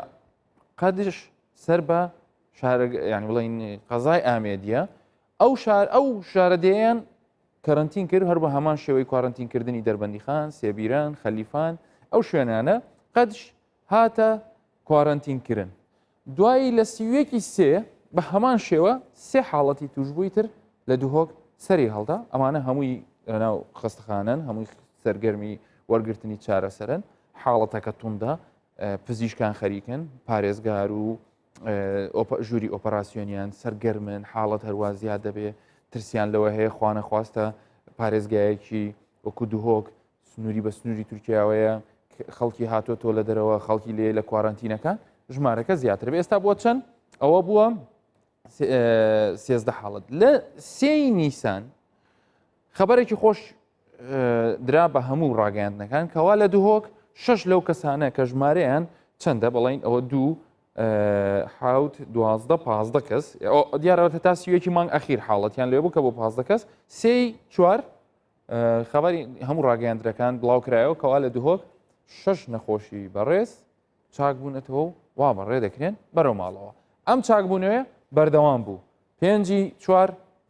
قەدش سەر بە ینی بڵین قەزای ئامێدیە ئەو شارەدەیان کەرەنتین کرد هەر بە هەمان شێوەی کوارنتینکردنی دەربەندیخان سێبیران خەلیفان ئەو شوێنانە قەدش هاتە کوارنتینکردن دوایی لە سیوێکی سێ بە هەمان شێوە سێ حاڵەتی توشببووی تر لە دهۆک سەری هەڵدا ئەمانە هەمووی لەناو خستەخانن هەمووی سەرگەرمی وەرگرتنی چارەسەرن حاڵەتەکە توندە پزیشکان خەریکن پارێزگار و ژووری ئۆپەراسیۆنیان سەرگەرمن حاڵەت هەروە زیاد دەبێ ترسیان لەوە هەیە خوانە خواستە پارێزگایەکی وەکو دهۆک سنووری بە سنووری تورکیاوەیە خەڵکی هاتۆتۆ لە دەرەوە خەڵکی لێ لە کوارنتینەکان ژمارەکە زیاتر بێ ئێستا بۆ چەند ئەوە بووە 13 حاڵەت لە 3 نیسان خەبەرێکی خۆش درا بە هەموو ڕاگەیاندنەکان کەوا لە دهۆک 6 لەو کەسانە کە ژمارەیان چەندە بەڵین ئەوە 2 حوت 12 کەس دیارەوە تا سیوێکی مانگ ئەخیر حاڵەتیان لێ بوو کە بۆ 15 کەس 3 خەبەری هەموو ڕاگەیاندرەکان بڵاوکرایەوە کەوا لە دهۆک 6 نەخۆشی بەڕێز چاک بوونەتەوە و وا بەڕێ دەکرێن بەرەو ماڵەوە ئەم چاکبوونەوەی بەردەوام بوو 5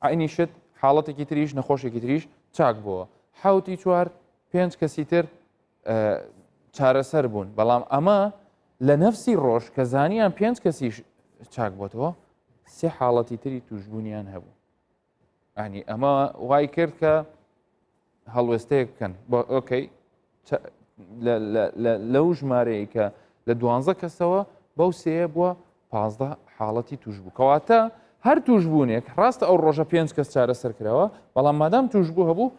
عینی شت حاڵەتێکی تریش نەخۆشێکی تریش چاک بووە 7 5 کەسی تر چارەسەر بوون بەڵام ئەمە لە نەفسی ڕۆژ کە زانیان 5 کەسیش چاک بۆتەوە 3 حاڵەتی تری توشببوونیان هەبوو ئەنی ئەمە وای کرد کە هەڵوێستەیە بکەن بۆ ئۆکەی لەو ژمارەیە کە لە 12 کەسەوە بەو سەیە بووە 15 حاڵەتی توش بوو کەواتە هەر توشبوونێک ڕاستە ئەو ڕۆژە 5 کەس چارەسەر کراوە بەڵام مادام توشبوو هەبوو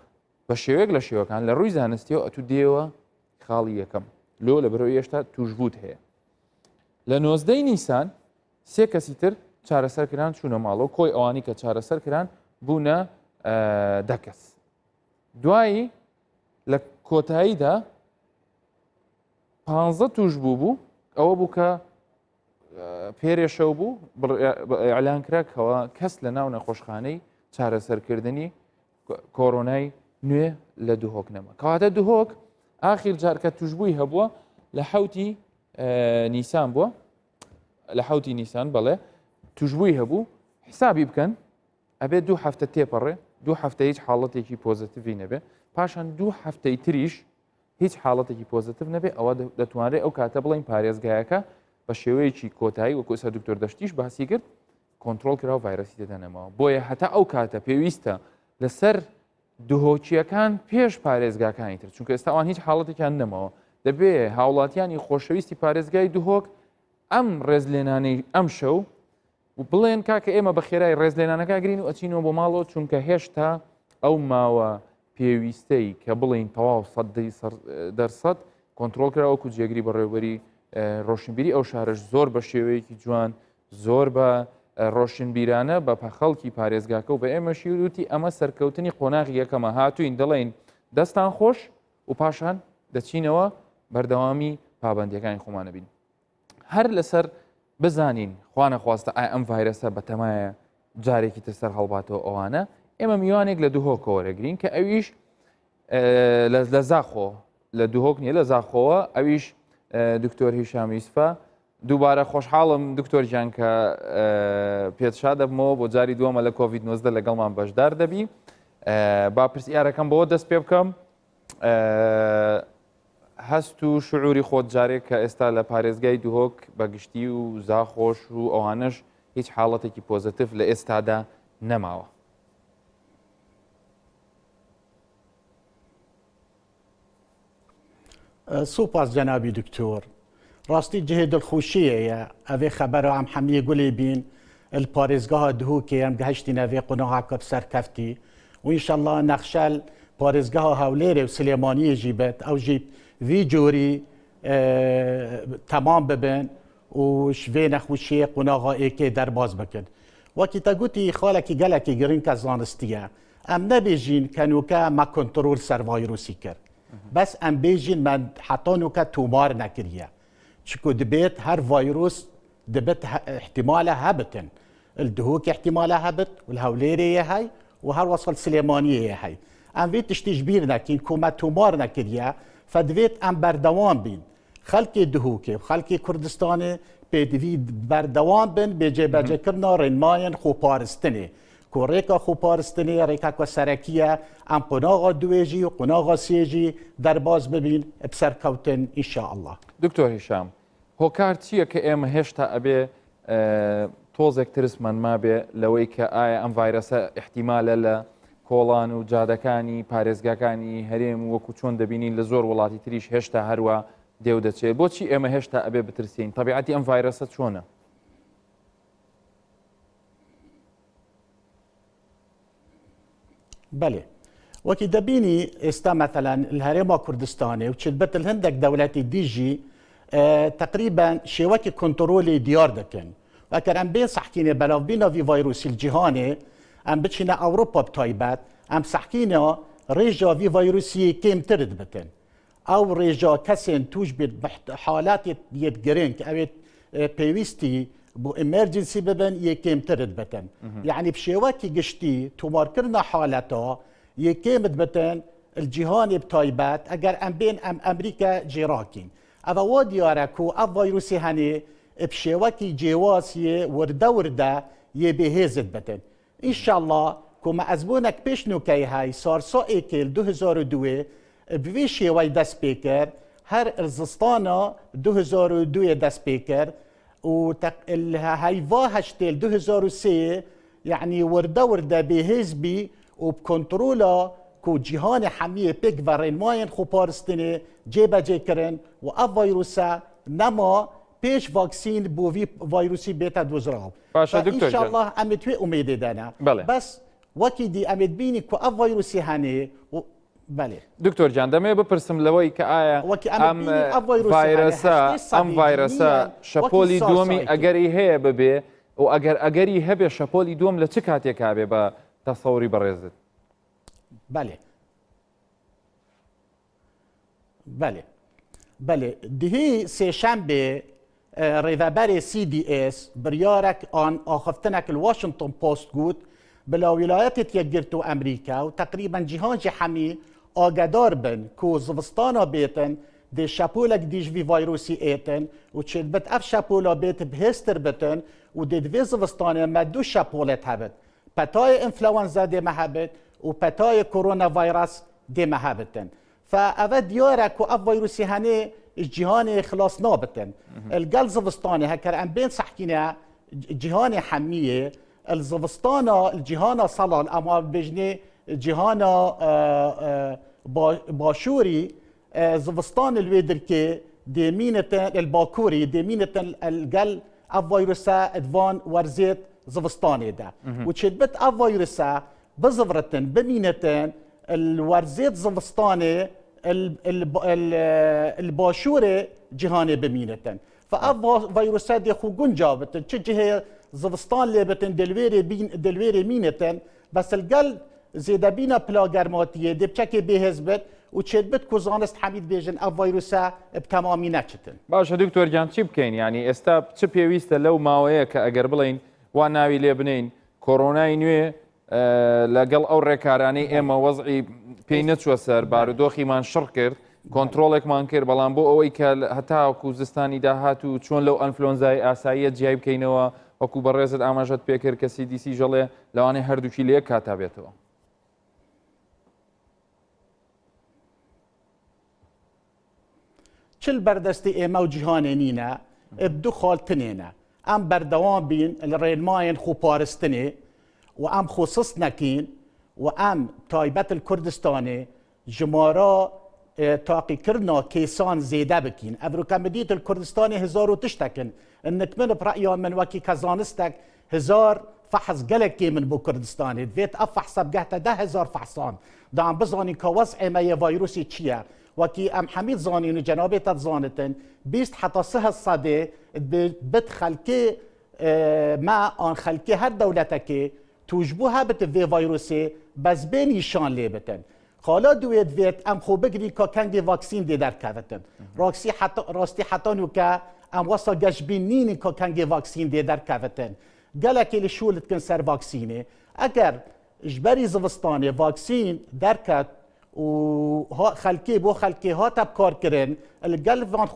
بە شێوەیەک لە شێوەکان لە ڕووی زانستیەوە ئەتو دێوە خاڵی یەکەم لۆ لە بەرەوەی هێشتا توشبوت هەیە لە 19 نیسان 3 کەسی تر چارەسەرکران چوونە ماڵەوە کۆی ئەوانی کە چارەسەرکران بوونە 10 کەس دوایی لە کۆتاییدا 15 توشبوو بوو ئەوە بوو کە پێرێشەو بوو ئەعلانکراکەوە کەس لە ناو نەخۆشخانەی چارەسەرکردنی کۆرۆنای نوێ لە دوهۆک نەما کەواتە دوهۆک ئاخیر جارکە توشببووی هەبووە لە حوتی نیسان بووە لە حوتی نیسان بەڵێ توشببووی هەبوو حسابی بکەن ئەبێت 2 هەفتە تێپەڕێ 2 هەفتە هیچ حاڵەتێکی پۆزتیڤی نەبێ پاشان 2 هەفتەی تریش هیچ حاڵەتێکی پۆزتیڤ نەبێ ئەوە دەتوانرێت ئەو کاتە بڵین پارێزگایەکە بە شێوەیەکی کۆتایی وەکو ئێستا دکتۆر دەشتیش باسی کرد کۆنتترۆل کرا و ڤایرەسی دەدەنەوە بۆیە هەتا ئەو کاتە پێویستە لەسەر دوهۆچیەکان پێش پارێزگاکانی تر چونکە ئێستا ئەوان هیچ حاڵەتێکیان نەمەوە دەبێ هاوڵاتیانی خۆشەویستی پارێزگای دوهۆک ئەم ڕێزلێنانەی ئەم شەو و بڵێن کاکە ئێمە بە خێرای ڕێزلێنانەکە گرین و ئەچینەوە بۆ ماڵەوە چونکە هێشتا ئەو ماوە پێویستەی کە بڵین تەواو 100% کۆنتترۆل کراوەکو جێگری بەڕێوەبەری ڕۆشنبیری ئەو شارش زۆر بە شێوەیەکی جوان زۆر بە ڕۆشنبیرانە بە پەخەڵکی پارێزگاکە و بە ئێمەشی وتی ئەمە سەرکەوتنی قۆناغی یەکەمە هاتوین دەڵێن دەستان خۆش و پاشان دەچینەوە بەردەوامی پابندیەکانی خۆمانە بین هەر لەسەر بزانین خوانەخواستە ئایا ئەم ڤایرەسە بەتەمایە جارێکی تر سەر هەڵباتەوە ئەوانە ئێمە میوانێک لە دوهۆکەوە وەرەگرین کە ئەویش لە زاخۆ لە دوهۆک نیە لە زاخۆوە ئەویش دکتۆر هیشام یوسفە دووبارە خۆشحاڵم دکتۆر ژیان کە پێشا دەبمەوە بۆ جاری دووەمە لە کۆڤید-19 لەگەڵمان بەشدار دەبی با پرسیارەکەم بەوە دەست پێ بکەم هەست و شعوری خۆت جارێک کە ئێستا لە پارێزگای دوهۆک بەگشتی و زاخۆش و ئەوانش هیچ حاڵەتێکی پۆزتیڤ لە ئێستادا نەماوە سوپاس جنابی دکتۆر ڕاستی جهێ دڵخۆشیەیە ئەvê خەبەرە ئەم هەمیە گولێ بین پارێزگاها دوهۆکێ ئەم گەهشتینە vê قۆناغاکە بسەرکەفتی و ئینشەڵڵا نەخشەل پارێزگاها هەولێرێ و سلێمانیەژی بێت ئەو ژی vî جۆری تەمام ببن و vê nexweşiyê قۆناغا êkê derbas bikin wekî te gotî xalekî gelekî giring ke zanistiye em nebêjîn kenûke me kontrol ser vayrosî kir بس ام بيجين من حطانو كتومار نكريه شكو دبيت هر فيروس دبت احتماله هبتن الدهوك احتماله هبت والهوليريه هاي وهر وصل سليمانيه هاي ام فيت تشتجبير نكين كوما تومار نكريه فدبيت ام بردوان بين خلقي دهوكي وخلقي كردستاني بيدوي بردوان بين بيجي بجكرنا رنماين خو بارستني کۆڕێکە خۆپارستنی ڕێکاکە سەرەکیە ئەم قۆناغا دوێژی و قۆناغا سێژی دەرباز ببین بسەرکەوتن ئینشاءالله دکتۆر هیشام هۆکار چییە کە ئێمە هێشتا ئەبێ تۆزێک ترسمان مابێ لەوەی کە ئایا ئەم ڤایرەسە احتیمالە لە کۆڵان و جادەکانی پارێزگاکانی هەرێم وەکو چۆن دەبینین لە زۆر وڵاتی تریش هێشتا هەروە دێو دەچێت بۆچی ئێمە هێشتا ئەبێ بترسین تەبیعەتی ئەم ڤایرەسە چۆنە بله وەکی دەبینی ئێستا مثلا الهەرێما کوردستانی و چلبەت هەندێک دەوڵەتی دیژی تقریبا شێوەکی کۆنتترۆلی دیار دەکەن وەکەر ئەم بێ سەحکینێ بەلاوبینەوی ڤایرۆسی الجیهانێ ئەم بچینە ئەوروپا بتایبەت ئەم سەحکینە ڕێژا وی ڤایرۆسی کێمترت بکەن ئەو ڕێژا کەسێن توش بێت حالاتی یەت گرنگ ئەوێت پێویستی بۆ ئمەرجنسی ببن یەکێمترت بتن یعنی بشێوەکی گشتی تومارکردنە حالەتە یەکێمت بتن الجیهانی بتایبەت ئەگەر ئەم بێن ئەم ئەمریکا جێڕاکین ئەوە وا دیارە کو ئەو ڤایرۆسی هەنێ بشێوەکی جێواسیە وردە وردە یێ بێهێزت بتن ئینشاءالله کومە ئەزبوونەك پێشنوکەی هەی سارسا ئێکێل 2002 بوێ شێوەی دەست پێ کرد هەر زستانە 2002 دەست پێ کرد و هايفا هشتل 2003 يعني ورده بهزبي وبكنترولا كو جهان حمية بيك ورين ماين خو بارستني جيبا جيكرن و اف فيروسا نما پێش ڤاکسین بۆ ڤایرۆسی بێتە دۆزراوە باشە دکتۆر جان. ئینشاءالله ئەمە توێ ئومێدێ دانا بەڵێ. بەس وەکی دی ئەمێت بینی کو ئەو ڤایرۆسی هەنێ بەێ دکتۆر جان دەمێ بپرسم لەوەی کە ئایا وەکی ئەم ڤایرەسە شەپۆلی دووەمی ئەگەری هەیە ببێ و ئەگەری هەبێ شەپۆلی دووەم لە چ کاتێکا بێ بە تەسەوری بەڕێزت؟ بەێ دهی سێشەمبێ ڕێڤەبەرێ CDS بریارێک ئان ئاخفتنێک الواشنطن پۆست گوت بلا ویلایەتێت یەکگرت و ئەمریکا و تقریبا جیهانجی هەمی ئاگدار بن کو زڤستانە بێتن دێ شەپۆلێک دیژوی ڤایرۆسی ئێتن و چێت بێت ئەف شەپۆلا بێت بهێستر بتن و دێ دوێ زڤستانێ مە دوو شەپۆلێت هەبێت پەتای ئینفلەوەنزا دێمە هەبێت و پەتای کۆرۆنا ڤایرەس دێمە هەبتن فأوى ديارك وأفيروسي هني جهاني خلاص نابتن الجل زفستاني هكر أم بين صحكينا جهاني حمية الزفستانا الجهانا صلال أما بجني جهانا باشوري زفستان الويدركي ديمينة الباكوري ديمينة الجل أفيروسا ادفان ورزيت زفستاني ده وتشبت أفيروسا بزفرتن بمينتن الورزيت زفستاني الباشوري جهاني بمينتن فأف فيروسات دي خو جنجابتن تجي زفستان لبتن دلويري مينتن بس القل زيدا بينا بلاغرماتيه دي بشكل بهزبت وتشبت كوزانست حميد بيجن اف فيروسا بتمامي ناتشتن باشە دکتۆر جان چی بکەین ینی ئێستا چ پێویستە لەو ماوەیە کە ئەگەر بڵین وا ناوی لێ بنین کۆڕۆنای نوێ لەگەڵ ئەو ڕێکارانەی ئێمە وەزعی پێی نەچوە سەر بارودۆخیمان شڕ کرد کۆنتترۆڵێکمان کرد بەڵام بۆ ئەوەی کە هەتاوەکو زستانی داهات و چۆن لەو ئەنفلۆنزای ئاساییە جیای بکەینەوە وەکو بەڕێزت ئاماژەت پێکرد کە CDC ژەڵێ لەوانەیە هەردووکی لە یەک کاتا بێتەوە. چل بەردەستی ئێمە و جیهانێ نینە بدوو خاڵتنێنە ئەم بەردەوام بین لە ڕێنمایەن خوپارستنێ و ئەم خۆسست نەکەین و ئەم تایبەت کوردستانê ژمارە تاقیکردنا کێسان زێدە بکەین ئەڤروکەمەدیت کوردستانی هزار و تشتەکن نکمن بڕەیا من وەکی کەزانستێک هزار فحص gelekê min بۆ کوردستانê divێت ئەف فحسە بگەهتە 10,000 فحسان دام بزانین کە وەزعێمە یە ڤایرۆسی چییە وەکی ئەم حەمید زانین و جەنابێتە زانتن 20 حتا 300 بت خەلکێ ما ئان خەلکێ هەر دەولەتەکێ توشبوو هەبت vê ڤایرۆسê بەس بێنی شان لێ بتن خالا دوێت vێت ئەم خۆ بگری کە کەنگێ ڤاکسین دێ دەرکەوتن ڕاستی حەتان و کە ئەم وەسا گەشتبین نینی کە کەنگێ ڤاکسین دێ دەرکەوتن gelekê li şûl dikin ser vaksînê eger ji berî zivistanê vaksîn derket û xelkê bo xelkê hate bkarkirin li gel van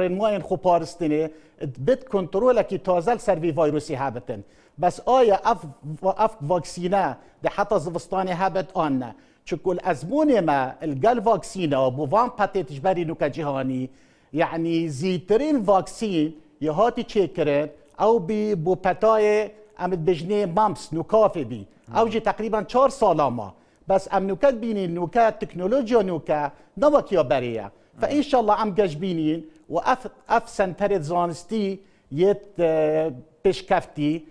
rênmayên xweparistinê bit kontrolekî tazel ser vî vayrosî hebitin bes aya ev vaksîne de heta zivistanê hebit an ne çuku li ezmûnê me li gel vaksîna bû van petê ji berî nûka cîhanî yani zîtirîn vaksîn ya hatî çêkirin او بی بو پتای امد بجنه مامس نوکافه بی او جی تقریبا 4 سالا ما بس ام نوکت بینین نوکت تکنولوژیا نوکه نوکیا بریه فان شاء الله ام گش بینین و اف سنتر زانستی یت پیشکفتی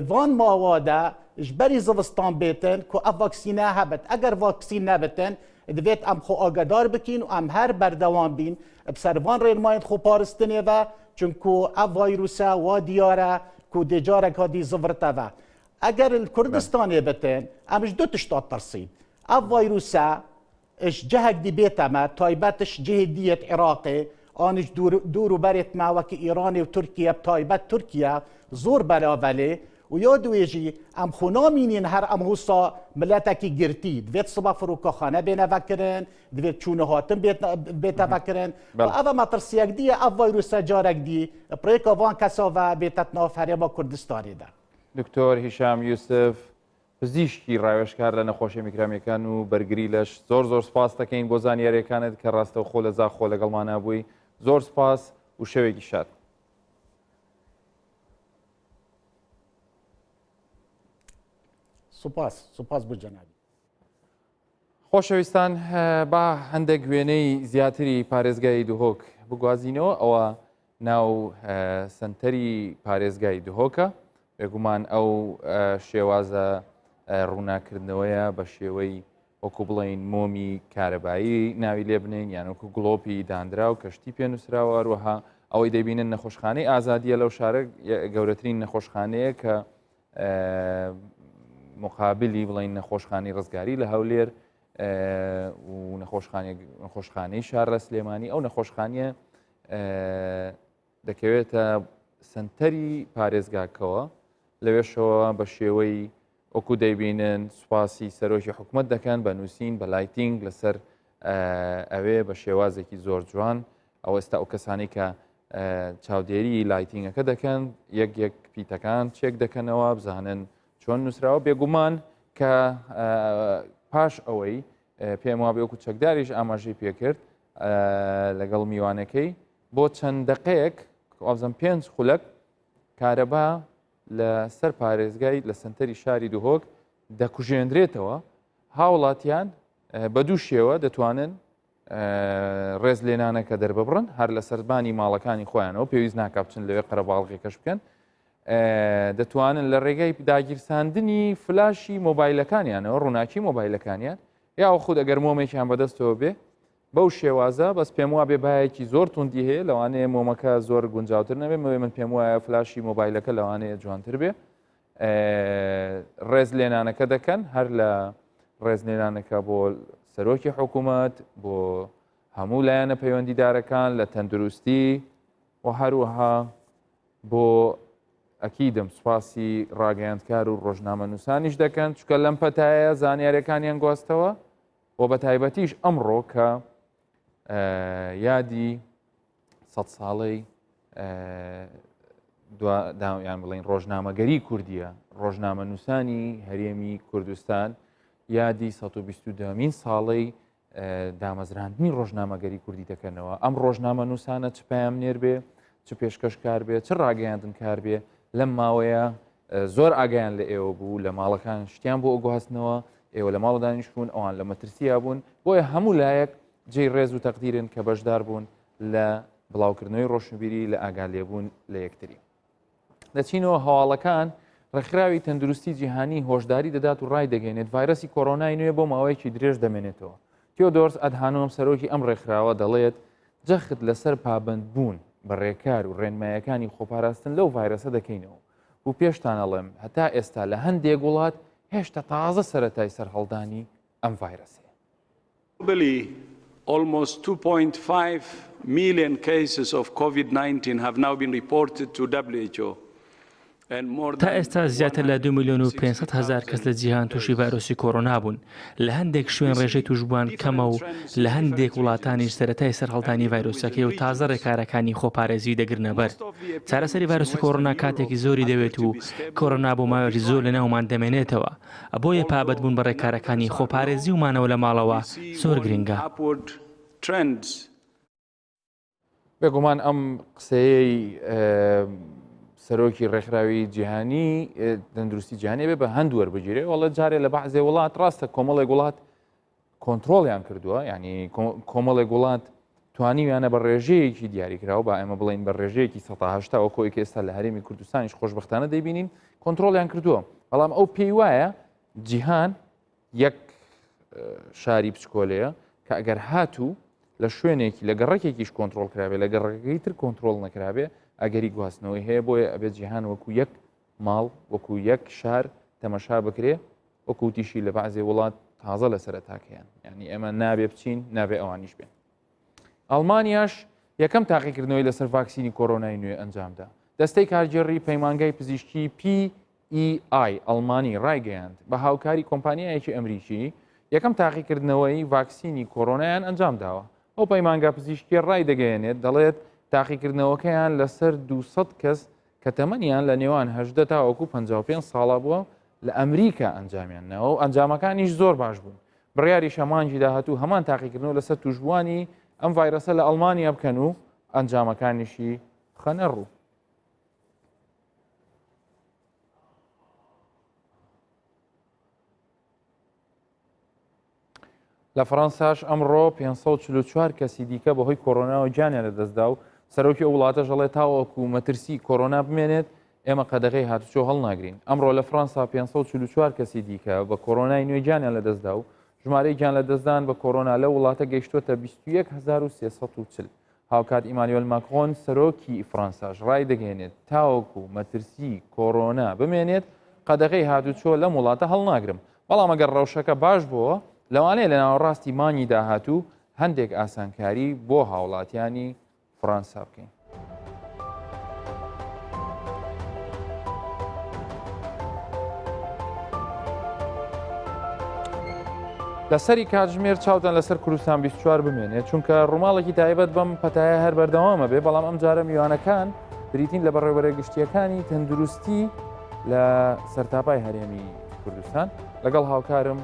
وان ماواده جبری زوستان بیتن کو اف واکسینه هبت اگر واکسین نبتن دویت ام خو آگدار بکین و ام هر بردوام بین بسروان رینمایند خو پارستنه و چونکو اف وایروسا و دیاره کو دیجاره کادی زفرته و اگر الکردستانی بتن امش دو تشتات ترسید اف وایروسا اش جهک دی بیتما تایبتش جه دیت عراقی آنش دورو برت ما وکی ایرانی و ترکیه تایبت ترکیه زور براولی و یادویجی ام خونامینین هر ام حوصا ملتکی گرتی دویت صبح فروکاخانه بینه وکرن دویت چونه هاتم بیتا وکرن و اوه مطرسیک دیه اف ویروسا جارک دی پریکا وان کسا و بیتت ناف هریما کردستانی ده دکتۆر هیشام یوسف پزیشکی ڕاوێژکار لە نەخۆشی میکرامەکان و بەرگری لەش زۆر سپاس دەکەین بۆ زانیاریەکانت کە ڕاستە و خۆ لە زاخۆ لەگەڵمانە بووی زۆر سپاس و شەوێکی شاد سوپاس بۆ جەنابی خۆشەویستان با هەندێک وێنەی زیاتری پارێزگای دوهۆک بگوازینەوە ئەوە ناو سنتەری پارێزگای دهۆکە بێگومان ئەو شێوازە ڕووناکردنەوەیە بە شێوەی وەکو بڵین مۆمی کارەبایی ناوی لێ بنین یان وەکو گڵۆپی دانرا و کەشتی پێنووسراوە هەروەها ئەوەی دەبینن نەخۆشخانەی ئازادیە لەو شارە گەورەترین نەخۆشخانەیە کە مقابلی بڵین نەخۆشخانەی ڕزگاری لە هەولێر و نەخۆشخانەی شارە سلێمانی ئەو نەخۆشخانیە دەکەوێتە سنتەری پارێزگاکەوە لەوێشەوە بە شێوەی وەکو دەیبینن سوپاسی سەرۆکی حکوومەت دەکەن بە نووسین بە لایتینگ لەسەر ئەوێ بە شێوازێکی زۆر جوان ئەو ئێستا ئەو کەسانی کە چاودێری لایتینگەکە دەکەن یەک پیتەکان چێک دەکەنەوە بزانن چۆن نووسراوە بێگومان کە پاش ئەوەی پێم وابێ وەکو چەکداریش ئاماژەی پێکرد لەگەڵ میوانەکەی بۆ چەند دقەیەک ئازم 5 خولەک کارەبا لە سەر پارێزگای لە سنتەری شاری دوهۆک دەکوژێنرێتەوە هاوڵاتیان بە دوو شێوە دەتوانن ڕێز لێنانەکە دەرببڕن هەر لە سەربانی ماڵەکانی خۆیانەوە پێویست ناکا بچن لەوێ قەرەباڵغی کەش بکەن دەتوانن لە ڕێگەی داگیرساندنی فلاشی مۆبایلەکانیانەوە ڕووناکی مۆبایلەکانیان یاوە خود ئەگەر مۆمێکیان بەدەستەوە بێ بەو شێوازە بەس پێم وابێ باەکی زۆر توندی هەیە لەوانەیە مۆمەکە زۆر گونجاوتر نەبێ من پێم وایە فلاشی مۆبایلەکە لەوانەیە جوانتر بێ ڕێز لێنانەکە دەکەن هەر لە ڕێز لێنانەکە بۆ سەرۆکی حکوومەت بۆ هەموو لایەنە پەیوەندیدارەکان لە تەندروستی و هەروەها بۆ ئەکیدم سوپاسی ڕاگەیاندکار و ڕۆژنامە نووسانیش دەکەن چکە لەم پەتایە زانیاریەکانیان گواستەوە بۆ بە تایبەتیش ئەمڕۆ کە یادی 100 ساڵەی یان بڵین ڕۆژنامەگەری کوردیە ڕۆژنامە نووسانی هەرێمی کوردستان یادی 122مین ساڵەی دامەزراندنی ڕۆژنامەگەری کوردی دەکەنەوە ئەم ڕۆژنامە نووسانە چ پامنێر بێ چ پێشکەشکار بێ چ ڕاگەیاندن کار بێ لەم ماوەیە زۆر ئاگیان لە ئێوە بوو لە ماڵەکان شتیان بۆ ئۆگواستنەوە ئێوە لە ماڵ دانیشتبوون ئەوان لە مەترسیا بوون بۆیە هەموو لایەک جێی ڕێز و تەقدیرن کە بەشدار بوون لە بڵاوکردنەوەی ڕۆشنبیری لە ئاگالێبوون لە یەکتری دەچینەوە هەواڵەکان ڕێکخراوی تەندروستی جیهانی هۆشداری دەدات و ڕای دەگەێنێت ڤایرەسی کۆڕۆنای نوێ بۆ ماوەیەکی درێژ دەمێنێتەوە تیۆدۆرس ئەدهانۆم سەرۆکی ئەم ڕێکخراوە دەڵێت جەخت لەسەر پابند بوون بە ڕێکار و ڕێنمایەکانی خۆپاراستن لەو ڤایرەسە دەکەینەوە و پێشتان ئەڵێم هەتا ئێستا لە هەندێک وڵات هێشتا تازە سەرەتای سەرهەڵدانی ئەم ڤایرەسەیە. Globally, almost 2.5 million cases of COVID-19 have now been reported to WHO. تا ئێستا زیاتر لە 2,500,000 کەس لە جیهان تووشی ڤایرۆسی کۆڕۆنا بوون لە هەندێک شوێن ڕێژەی توشبووان کەمە و لە هەندێک وڵاتانی سەرەتای سەرهەڵدانی ڤایرۆسەکەی و تازە ڕێکارەکانی خۆپارێزی دەگرنە بەر چارەسەری ڤایرۆسی کۆڕۆنا کاتێکی زۆری دەوێت و کۆڕۆنا بۆ ماوەی زۆر لە ناومان دەمێنێتەوە بۆیە پابەت بوون بە ڕێکارەکانی خۆپارێزی و مانەوە لە ماڵەوە زۆر گرنگە. بێگومان ئەم قسەیەی سەرۆکی ڕێکخراوی جیهانی تەندروستی جیهانی بێ بە هەندوو وەربگیرێ وڵات جارێ لە بەعزێ وڵات ڕاستە کۆمەڵێک وڵات کۆنتترۆڵیان کردووە ینی کۆمەڵێک وڵات توانیویانە بە ڕێژەیەکی دیاریکراوە با ئێمە بڵین بە ڕێژەیەکی 1970 وەکۆیەکی ئێستا لە هەرێمی کوردستانیش خۆشبەختانە دەیبینین کۆنتترۆلیان کردووە بەڵام ئەو پێی وایە جیهان یەک شاری بچکۆلەیە کە ئەگەر هاتوو لە شوێنێکی لە گەڕێکێکیش کۆنتترۆل کرابێ لە گەڕەکەی تر کۆنتترۆل نەکرابێ ئەگەری گواستنەوەی هەیە بۆیە ئەبێت جیهان وەکو یەک ماڵ وەکو یەک شار تەمەشا بکرێ وەکو تیشی لە بەعزێ وڵات تازە لە سەرەتاکەیان یعنی ئێمە نابێ بچین نابێ ئەوانیش بێن. ئەڵمانیاش یەکەم تاقیکردنەوەی لەسەر ڤاکسینی کۆڕۆنای نوێ ئەنجامدا دەستەی کارگێڕی پەیمانگای پزیشکی PEI ئەڵمانی ڕایگەیاند بە هاوکاری کۆمپانیایەکی ئەمریکی یەکەم تاقیکردنەوەی ڤاکسینی کۆڕۆنایان ئەنجام داوە ئەو پەیمانگا پزیشکی ڕای دەگەیەنێت دەڵێت تاقیکردنەوەکەیان لەسەر 200 کەس کە تەمەنیان لە نێوان 18 تا وەکو 55 ساڵە بووە لە ئەمریکا ئەنجامیانەوە و ئەنجامەکانیش زۆر باش بوون بڕیاری شەمانجی داهاتوو هەمان تاقیکردنەوە لەسەر توشبوانی ئەم ڤایرەسە لە ئەڵمانیا بکەن و ئەنجامەکانیشی خەنە ڕوو. لە فەڕەنساش ئەمڕۆ 544 کەسی دیکە بەهۆی کۆڕۆناوە گیانیان لەدەستدا و سەرۆکی ئەو وڵاتە ژەڵێ تاوەکو مەترسی کۆرۆنا بمێنێت ئێمە قەدەغی هاتوچۆ هەڵناگرین. ئەمڕۆ لە فەڕەنسا 544 کەسی دیکە بە کۆرۆنای نوێ گیانیان لەدەستدا و ژمارەی گیان لە دەستدان بە کۆرۆنا لە وڵاتە گەیشتوتە 21340. هاوکات ئیمانوێل ماکرۆن سەرۆکی فەڕەنساش ڕای دەگەێنێت تاوەکو مەترسی کۆرۆنا بمێنێت قەدەغی هاتوچۆ لەم وڵاتە هەڵناگرم. بەڵام ئەگەر ڕەوشەکە باش بووە لەوانەیە لە ناوەڕاستی مانگی داهاتوو هەندێک ئاسانکاری بۆ هاوڵاتیانی فەڕەنسا بکەین. لەسەری کاتژمێر چاوتان لەسەر کوردستان 24 بمێنێت چونکە ڕووماڵێکی تایبەت بەم پەتایە هەر بەردەوامە بێ بەڵام ئەم جارە میوانەکان بریتین لە بەڕێوەبەرە گشتیەکانی تەندروستی لە سەرتاپای هەرێمی کوردستان لەگەڵ هاوکارم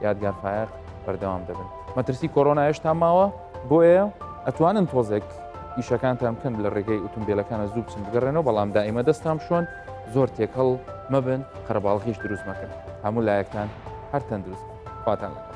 یادگار فایق بەردەوام دەبن. مەترسی کۆرۆنا هێشتا ماوە بۆیە ئەتوانن تۆزێک ئیشەکانتان بکەن لە ڕێگەی ئۆتۆمبیلەکانە زوو بچن بگەڕێنەوە بەڵام دائیمە دەستان شۆن زۆر تێکەڵ مەبن قەرەباڵغیش دروست مەکەن. هەموو لایەکتان هەر تەندروست خواتان.